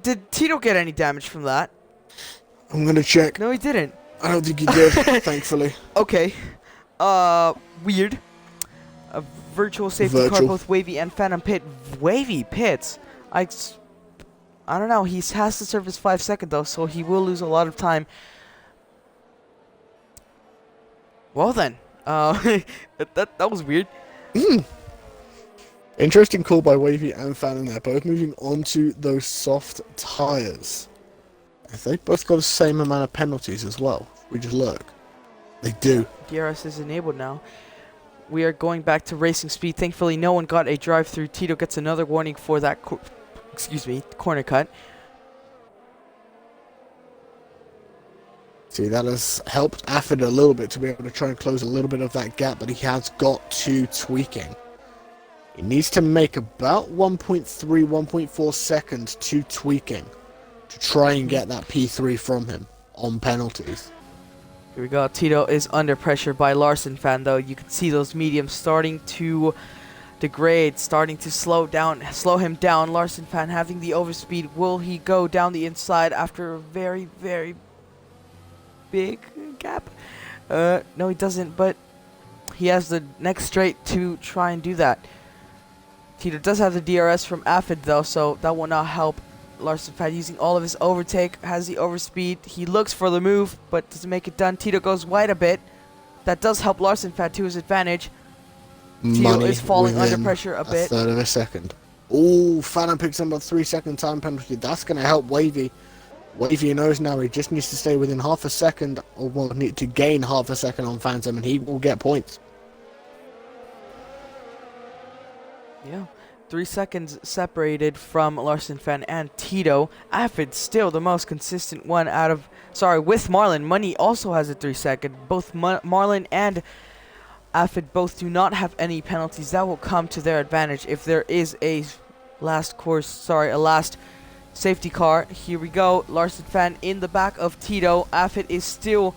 S1: Did Tito get any damage from that?
S2: I'm gonna check.
S1: No, he didn't.
S2: I don't think he did, thankfully.
S1: Okay. Weird. A virtual safety car, both Wavy and Phantom pit. Wavy pits. I I don't know. He has to serve his 5-second though, so he will lose a lot of time. Well then, that was weird.
S2: Interesting call by Wavy and Phantom there, both moving on to those soft tyres. They both got the same amount of penalties as well. We just look. They do.
S1: DRS is enabled now. We are going back to racing speed. Thankfully, no one got a drive-through. Tito gets another warning for that, corner cut.
S2: See, that has helped Afford a little bit to be able to try and close a little bit of that gap, but he has got to tweaking. He needs to make about 1.3, 1.4 seconds to tweaking to try and get that P3 from him on penalties.
S1: Here we go. Tito is under pressure by Larson fan though. You can see those mediums starting to degrade, starting to slow him down. Larson fan having the overspeed. Will he go down the inside after a very, very big gap? No, he doesn't, but he has the next straight to try and do that. Tito does have the DRS from Affid though, so that will not help. Larson fan using all of his overtake, has the overspeed. He looks for the move, but doesn't make it done. Tito goes wide a bit. That does help Larson fan to his advantage. Tito is falling under pressure a bit.
S2: Third of a second. Oh, Phantom picks up a 3-second time penalty. That's going to help Wavy. Wavy knows now he just needs to stay within half a second, or will need to gain half a second on Phantom, and he will get points.
S1: Yeah. 3 seconds separated from Larson fan and Tito. Affid still the most consistent one out of... with Marlon. Money also has a 3-second. Both Marlon and Affid both do not have any penalties. That will come to their advantage if there is a last safety car. Here we go. Larson fan in the back of Tito. Affid is still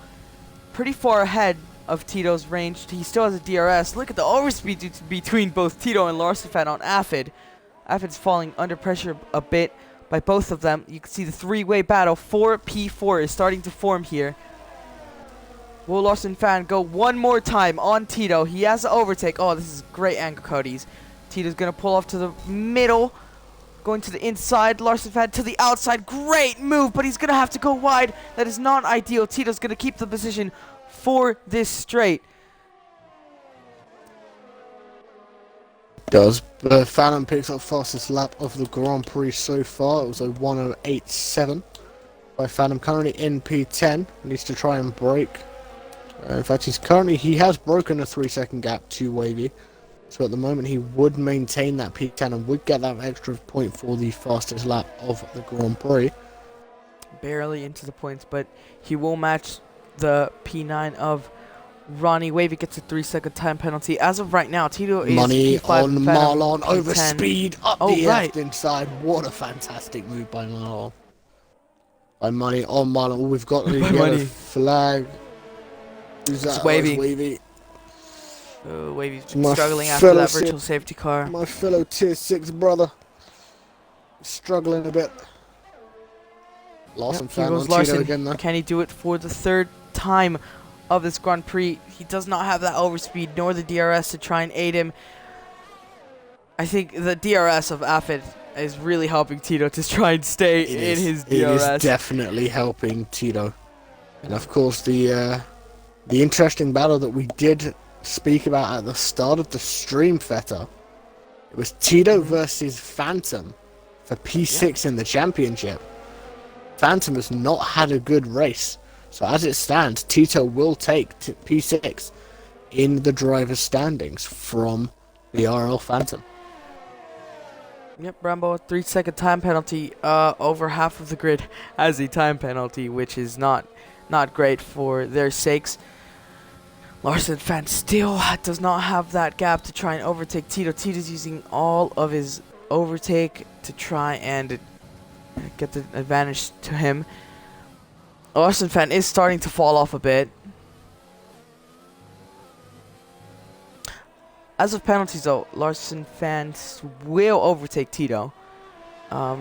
S1: pretty far ahead of Tito's range. He still has a DRS. Look at the overspeed between both Tito and Larson fan on Affid. Affid's falling under pressure a bit by both of them. You can see the three-way battle. 4P4 is starting to form here. Will Larson fan go one more time on Tito? He has the overtake. Oh, this is great angle, Cody's. Tito's going to pull off to the middle. Going to the inside. Larson fan to the outside. Great move, but he's going to have to go wide. That is not ideal. Tito's going to keep the position for this straight.
S2: Does. Phantom picks up fastest lap of the Grand Prix so far. It was a 1:08.7 by Phantom. Currently in P10. Needs to try and break. In fact, he has broken a 3-second gap to Wavy. So at the moment he would maintain that P10 and would get that extra point for the fastest lap of the Grand Prix.
S1: Barely into the points, but he will match the P9 of Ronnie. Wavy gets a 3-second time penalty. As of right now, Tito is
S2: Money
S1: P5
S2: on Marlon, over speed, up the left inside. What a fantastic move by Marlon. By Money on Marlon. Oh, we've got the yellow flag. Who's that?
S1: Wavy.
S2: Wavy.
S1: Wavy's struggling after that virtual safety car.
S2: My fellow tier 6 brother. Struggling a bit. Larson fan on Tito again though.
S1: Can he do it for the third time of this Grand Prix? He does not have that overspeed nor the DRS to try and aid him. I think the DRS of Affid is really helping Tito to try and stay in his DRS. It
S2: is definitely helping Tito. And of course the interesting battle that we did speak about at the start of the stream, Feta. It was Tito versus Phantom for P6 in the championship. Phantom has not had a good race. So as it stands, Tito will take P6 in the driver's standings from the RL Phantom.
S1: Yep, Rambo, 3-second time penalty. Over half of the grid has a time penalty, which is not great for their sakes. Larson fan still does not have that gap to try and overtake Tito. Tito's using all of his overtake to try and get the advantage to him. Larson fan is starting to fall off a bit. As of penalties though, Larson fans will overtake Tito. Well,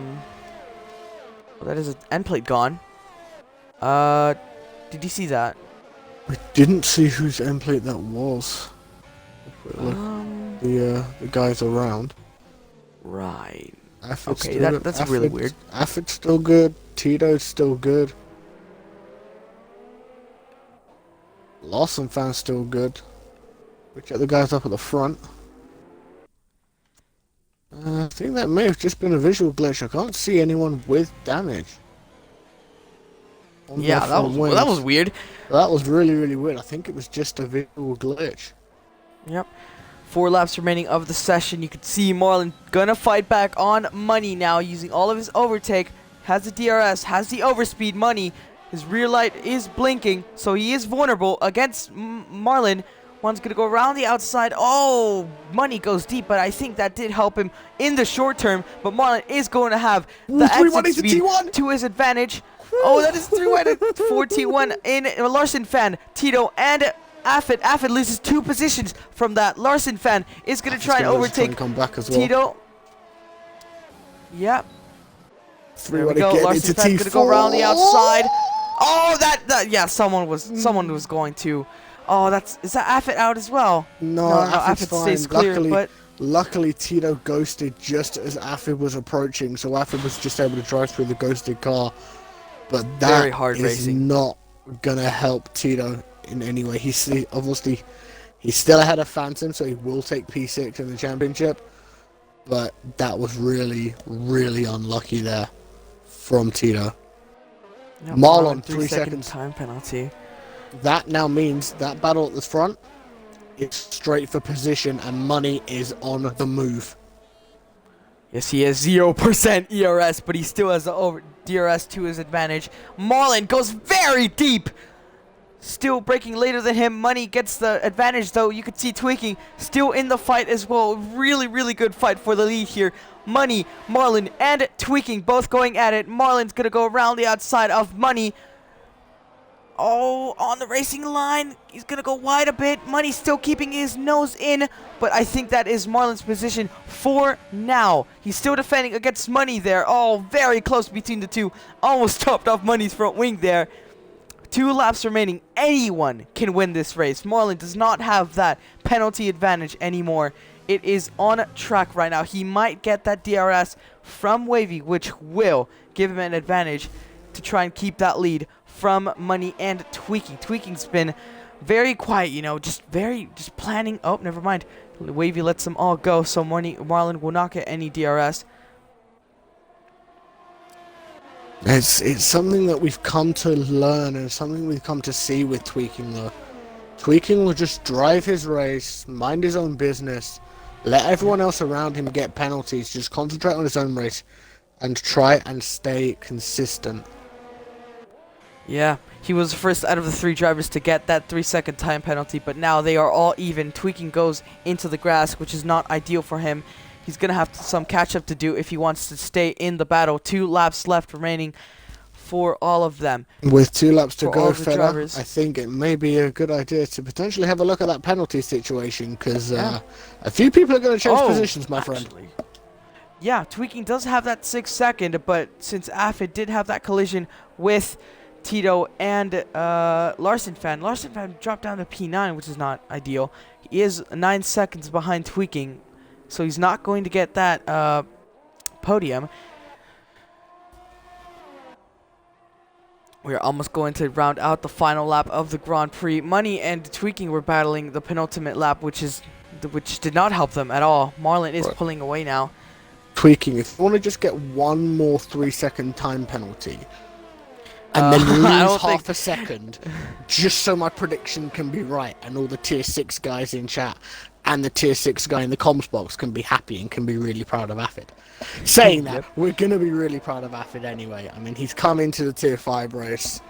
S1: that is an end plate gone. Did you see that?
S2: I didn't see whose end plate that was. The guys around.
S1: Right.
S2: Afford's
S1: Okay,
S2: still good.
S1: that's really weird.
S2: Afford's still good. Tito's still good. Larson fan's still good. We check the guys up at the front. I think that may have just been a visual glitch. I can't see anyone with damage.
S1: Yeah, that was weird.
S2: That was really, really weird. I think it was just a visual glitch.
S1: Yep. 4 laps remaining of the session. You can see Marlon gonna fight back on Money now, using all of his overtake. Has the DRS, has the overspeed. Money. His rear light is blinking, so he is vulnerable against Marlon. One's gonna go around the outside. Oh, Money goes deep, but I think that did help him in the short term. But Marlon is going to have the exit speed to his advantage. Oh, that is 3-1 for T1 in Larson fan. Tito and Affid. Affid loses 2 positions from that. Larson fan is going to try and overtake
S2: come back as well.
S1: Tito. Yep. There we
S2: go.
S1: Larson fan going to go around the outside. Oh, yeah, someone was going to. Oh, is that Affid out as well?
S2: No,
S1: Affid stays clear,
S2: luckily Tito ghosted just as Affid was approaching, so Affid was just able to drive through the ghosted car. But that
S1: very hard
S2: is
S1: racing.
S2: Not gonna help Tito in any way. He's still ahead of Phantom, so he will take P6 in the championship. But that was really, really unlucky there from Tito.
S1: Yep,
S2: Marlon,
S1: 3
S2: seconds
S1: time penalty.
S2: That now means that battle at the front is straight for position, and Money is on the move.
S1: Yes, he has 0% ERS, but he still has the DRS to his advantage. Marlon goes very deep. Still braking later than him. Money gets the advantage, though. You can see Tweaking still in the fight as well. Really, really good fight for the lead here. Money, Marlon, and Tweaking both going at it. Marlon's going to go around the outside of Money. Oh, on the racing line. He's going to go wide a bit. Money's still keeping his nose in, but I think that is Marlon's position for now. He's still defending against Money there. Oh, very close between the two. Almost chopped off Money's front wing there. 2 laps remaining. Anyone can win this race. Marlon does not have that penalty advantage anymore. It is on track right now. He might get that DRS from Wavy, which will give him an advantage to try and keep that lead from Money and Tweaking. Tweaking's been very quiet, just planning. Oh, never mind. Wavy lets them all go, so Marlon will not get any DRS.
S2: It's something that we've come to learn, and something we've come to see with Tweaking, though. Tweaking will just drive his race, mind his own business, let everyone else around him get penalties, just concentrate on his own race, and try and stay consistent.
S1: Yeah, he was the first out of the 3 drivers to get that 3-second time penalty, but now they are all even. Tweaking goes into the grass, which is not ideal for him. He's going to have some catch-up to do if he wants to stay in the battle. 2 laps left remaining for all of them.
S2: With 2 laps to go, fella,
S1: drivers.
S2: I think it may be a good idea to potentially have a look at that penalty situation, because a few people are going to change positions, my friend.
S1: Yeah, Tweaking does have that 6-second, but since Affid did have that collision with Tito and Larson fan dropped down to P9, which is not ideal. He is 9 seconds behind Tweaking, so he's not going to get that podium. We're almost going to round out the final lap of the Grand Prix. Money and Tweaking were battling the penultimate lap, which did not help them at all. Marlon is pulling away now.
S2: Tweaking, if you want to just get one more 3-second time penalty, and then lose half a second, just so my prediction can be right, and all the tier 6 guys in chat and the tier 6 guy in the comms box can be happy and can be really proud of Affid. Saying that, we're going to be really proud of Affid anyway. I mean, he's come into the tier 5 race,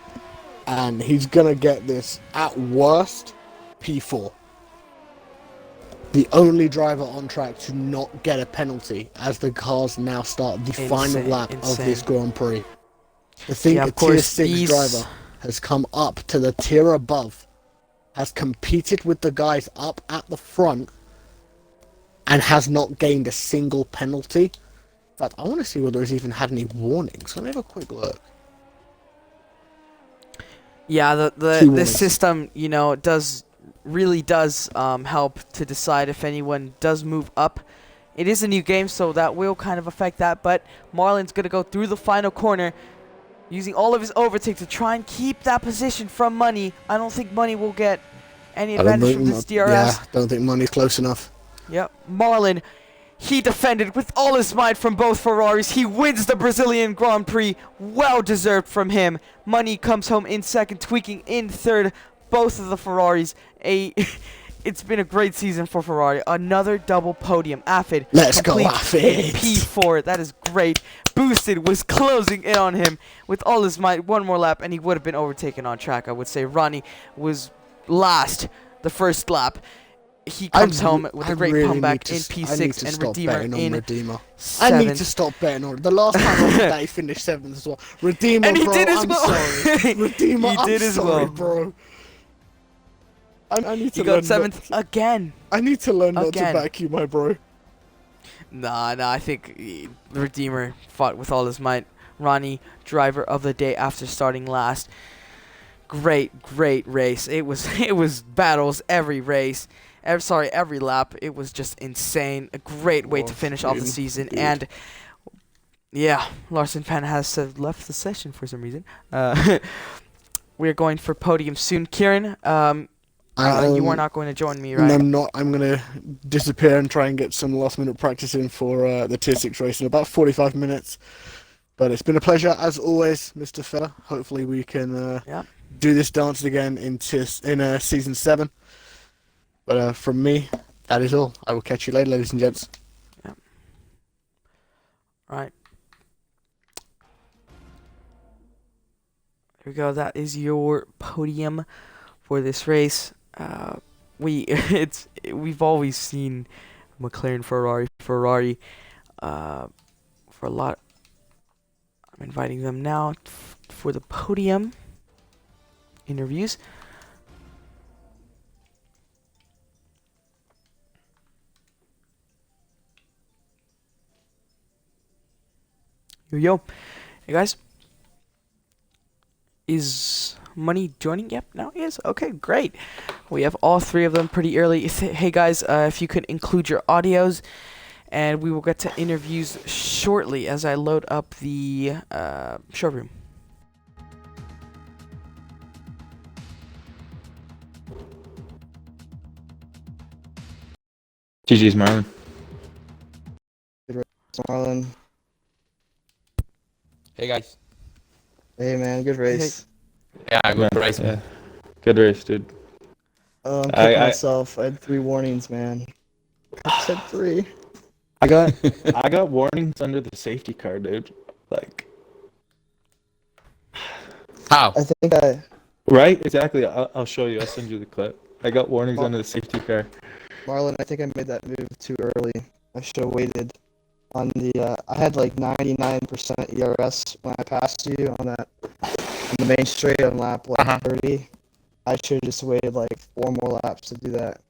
S2: and he's going to get this, at worst, P4. The only driver on track to not get a penalty as the cars now start the final lap of this Grand Prix. I think the tier 6 driver has come up to the tier above, has competed with the guys up at the front, and has not gained a single penalty. In fact, I want to see whether he's even had any warnings. Let me have a quick look.
S1: Yeah, the system, really does help to decide if anyone does move up It is a new game, so that will kind of affect that. But Marlon's going to go through the final corner, using all of his overtake to try and keep that position from Money. I don't think Money will get any advantage from this DRS.
S2: Yeah, don't think Money's close enough.
S1: Yep, Marlon, he defended with all his might from both Ferraris. He wins the Brazilian Grand Prix. Well deserved from him. Money comes home in second, Tweaking in third. Both of the Ferraris. It's been a great season for Ferrari. Another double podium. Affid.
S2: Let's go, Affid.
S1: P4. That is great. Boosted was closing in on him with all his might. One more lap, and he would have been overtaken on track. I would say Ronnie was last the first lap. He comes home with a great comeback in P6 and Redeemer in
S2: Redeemer.
S1: 7th.
S2: I need to stop betting on it. The last time I did that, he finished 7th as well. Redeemer,
S1: and he
S2: bro,
S1: did as
S2: I'm
S1: well.
S2: sorry. Redeemer,
S1: He did
S2: I'm
S1: as
S2: sorry,
S1: well.
S2: bro. I need to
S1: He got 7th again.
S2: I need to learn not to
S1: Again.
S2: back you, my bro.
S1: Nah, I think Redeemer fought with all his might. Ronnie, driver of the day after starting last. Great race. It was battles every race. Every lap. It was just insane. A great way to finish off the season.
S2: Dude.
S1: And yeah, Larson Pan has left the session for some reason. We're going for podium soon. Kieran, you are not going to join me, right?
S2: No, I'm not. I'm going to disappear and try and get some last-minute practice in for the Tier 6 race in about 45 minutes. But it's been a pleasure, as always, Mr. Fella. Hopefully we can do this dance again in Season 7. But from me, that is all. I will catch you later, ladies and gents.
S1: Yep. Right. Here we go. That is your podium for this race. We've always seen McLaren, Ferrari for a lot. I'm inviting them now for the podium interviews. Yo, hey guys. Is Money joining? Yep, now he is. Okay, great. We have all three of them pretty early. Hey guys, if you could include your audios, and we will get to interviews shortly as I load up the showroom.
S3: GG's Marlon.
S4: Marlon.
S5: Hey guys.
S4: Hey man, good race.
S5: Yeah, good race.
S3: Yeah. Good race, dude.
S4: I'm kicking myself. I had 3 warnings, man. I said 3.
S3: I got warnings under the safety car, dude. Like,
S5: How?
S4: I think
S3: right? Exactly. I'll show you. I'll send you the clip. I got warnings under the safety car.
S4: Marlon, I think I made that move too early. I should have waited on the. I had like 99% ERS when I passed you on the main straight on lap 30. I should have just waited like 4 more laps to do that.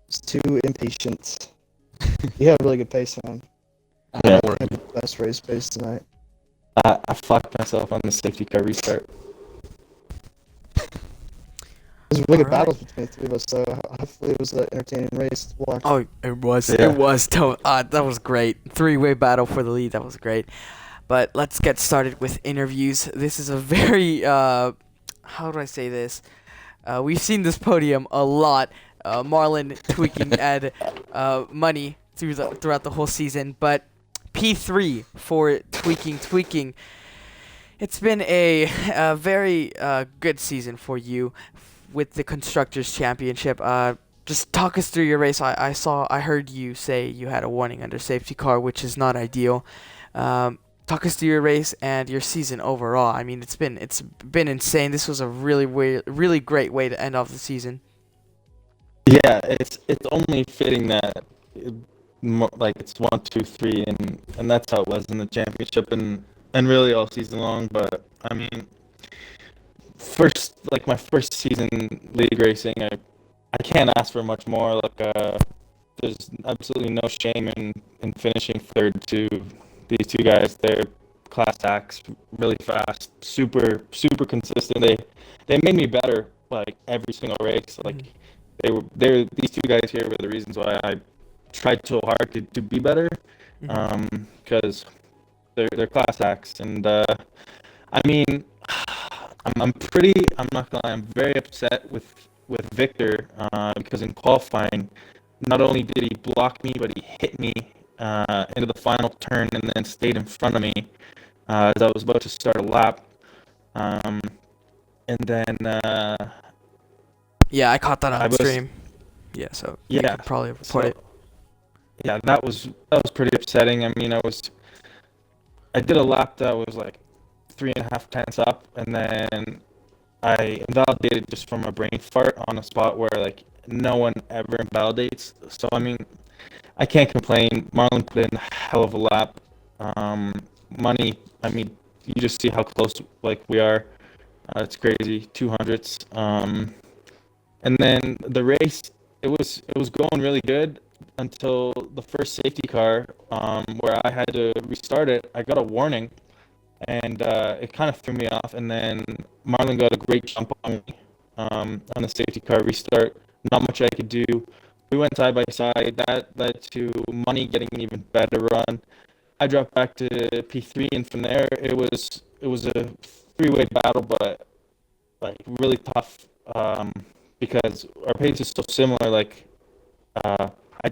S4: It's too impatient. You had a really good pace, man.
S3: Yeah.
S4: I had the best race pace tonight.
S3: I fucked myself on the safety car restart.
S4: There's really good battles between the 3 of us, so hopefully it was an entertaining race to watch.
S1: Oh, it was.
S3: Yeah.
S1: It was. That was great. 3-way battle for the lead. That was great. But let's get started with interviews. This is a very, how do I say this? We've seen this podium a lot. Marlon tweaking and Money throughout the whole season. But P3 for tweaking. It's been a very good season for you with the Constructors' Championship. Just talk us through your race. I heard you say you had a warning under safety car, which is not ideal. Talk us through your race and your season overall. I mean, it's been insane. This was a really great way to end off the season.
S3: Yeah, it's only fitting that like it's 1, 2, 3, and that's how it was in the championship and really all season long. But I mean, my first season league racing, I can't ask for much more. Like there's absolutely no shame in finishing third to these 2 guys. They're class acts, really fast, super consistent. They made me better like every single race. Like these 2 guys here were the reasons why tried so hard to be better,
S1: Mhm.
S3: because they're class acts, and I mean, I'm not gonna lie, I'm very upset with Victor, because in qualifying, not only did he block me, but he hit me into the final turn and then stayed in front of me as I was about to start a lap. Um, and then
S1: Yeah, I caught that
S3: I
S1: on
S3: was
S1: stream. Yeah, so you
S3: yeah.
S1: could probably report
S3: So
S1: it.
S3: yeah, that was pretty upsetting. I mean, I did a lap that was like 3.5 tenths up, and then I invalidated just from a brain fart on a spot where like no one ever invalidates. So I mean, I can't complain. Marlon put in a hell of a lap. Um, Money. I mean, you just see how close like we are. It's crazy. 200s. And then the race, it was going really good until the first safety car, where I had to restart it. I got a warning, and it kind of threw me off. And then Marlon got a great jump on me, on the safety car restart. Not much I could do. We went side by side. That led to Money getting an even better run. I dropped back to P3, and from there it was a three-way battle, but like really tough, because our pace is so similar. Like, uh, I,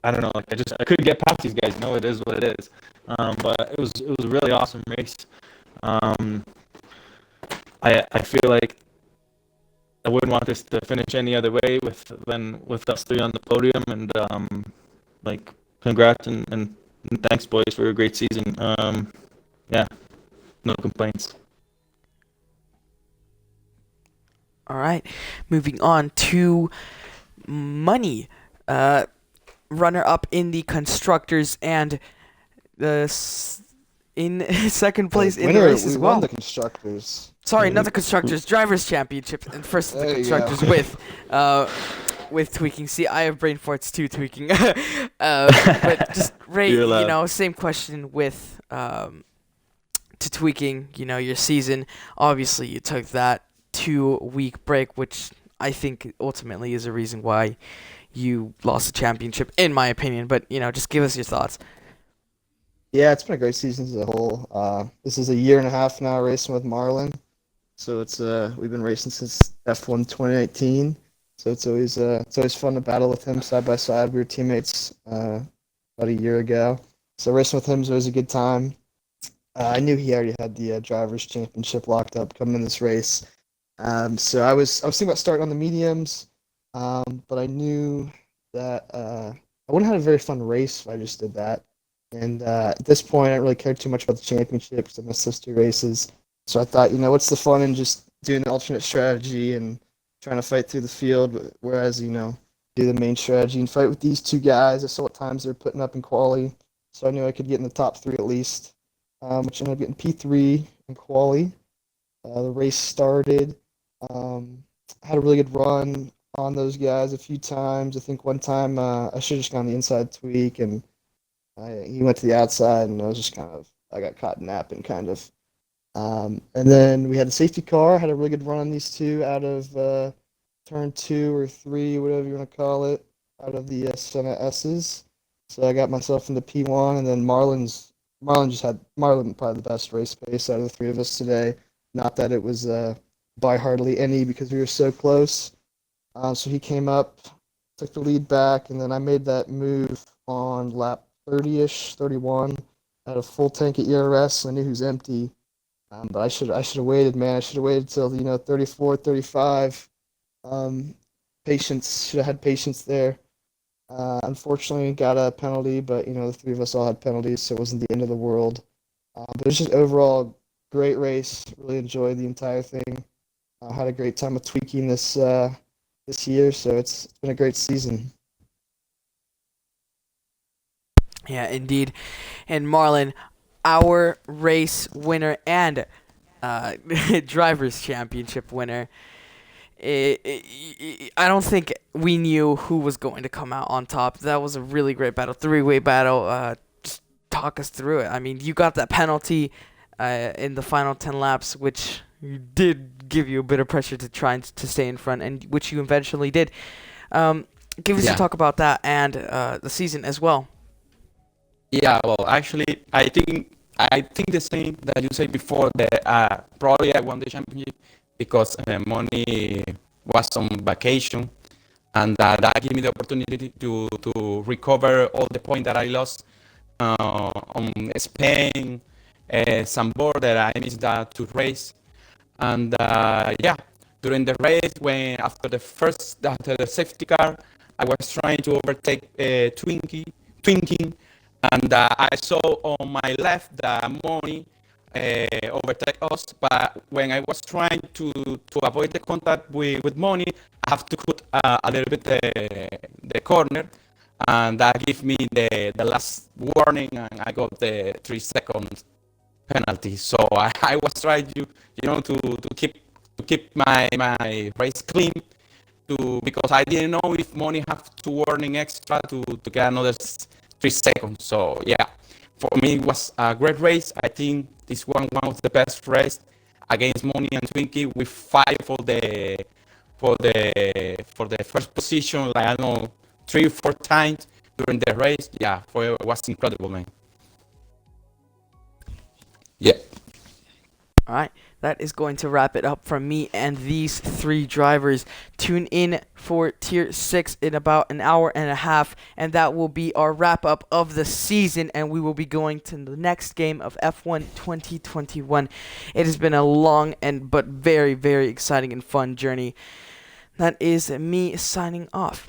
S3: I don't know. Like I couldn't get past these guys. No, it is what it is. But it was a really awesome race. Um, I feel like I wouldn't want this to finish any other way with us three on the podium. And like congrats and thanks, boys, for a great season. Yeah, no complaints.
S1: All right, moving on to money. Runner up in the constructors and in second place in the
S4: Winner,
S1: race
S4: we
S1: as
S4: won
S1: well.
S4: the constructors.
S1: Sorry, not the constructors, drivers' championship, and first in the
S4: There you go.
S1: constructors with tweaking. See, I have brain farts too, tweaking. But just rate,
S3: You're allowed.
S1: same question with to tweaking. Your season. Obviously, you took that 2 week break, which I think ultimately is a reason why you lost the championship, in my opinion. But just give us your thoughts.
S4: Yeah, it's been a great season as a whole. This is a year and a half now racing with Marlon. So it's we've been racing since F1 2019. So it's always fun to battle with him side by side. We were teammates about a year ago. So racing with him is always a good time. I knew he already had the drivers' championship locked up coming in this race. So I was thinking about starting on the mediums, but I knew that I wouldn't have a very fun race if I just did that. And at this point, I didn't really care too much about the championship because I missed those two races. So I thought, what's the fun in just doing the alternate strategy and trying to fight through the field, whereas, do the main strategy and fight with these two guys. I saw what times they're putting up in quali, so I knew I could get in the top three at least, which ended up getting P3 in quali. The race started. Had a really good run on those guys a few times. I think one time I should have just gone the inside tweak, and he went to the outside, and I got caught napping kind of. And then we had a safety car. Had a really good run on these two out of turn 2 or 3, whatever you want to call it, out of the Senna S's. So I got myself into P1, and then Marlon probably the best race pace out of the three of us today. Not that it was by hardly any because we were so close. So he came up, took the lead back, and then I made that move on lap 30-ish, 31, at a full tank at ERS. I knew he was empty, but I should have waited, man. I should have waited till 34, 35. Patience, should have had patience there. Unfortunately, got a penalty, but the three of us all had penalties, so it wasn't the end of the world. But it was just overall great race. Really enjoyed the entire thing. Had a great time with tweaking this year, so it's been a great season.
S1: Yeah, indeed. And Marlon, our race winner and drivers' championship winner. I don't think we knew who was going to come out on top. That was a really great battle, three-way battle. Just talk us through it. I mean, you got that penalty in the final 10 laps, which did give you a bit of pressure to try and to stay in front, and which you eventually did. give us
S5: Yeah.
S1: a talk about that and the season as well.
S5: Yeah, well, actually, I think the same that you said before. That probably I won the championship because money was on vacation, and that gave me the opportunity to recover all the points that I lost on Spain, some board that I missed that to race, and yeah, during the race when after the safety car, I was trying to overtake Twinkie, and I saw on my left the money overtake us. But when I was trying to avoid the contact with money, I have to cut a little bit the corner, and that gave me the last warning, and I got the 3 seconds penalty. So I was trying to keep my race clean because I didn't know if money have to warning extra to get another 3 seconds. So yeah, for me it was a great race. I think this one of the best race against Money and Twinkie. We fight for the first position, like I don't know, 3 or 4 times during the race. Yeah, it was incredible, man. Yeah.
S1: All right, that is going to wrap it up from me and these 3 drivers. Tune in for Tier 6 in about an hour and a half, and that will be our wrap-up of the season, and we will be going to the next game of F1 2021. It has been a long but very, very exciting and fun journey. That is me signing off.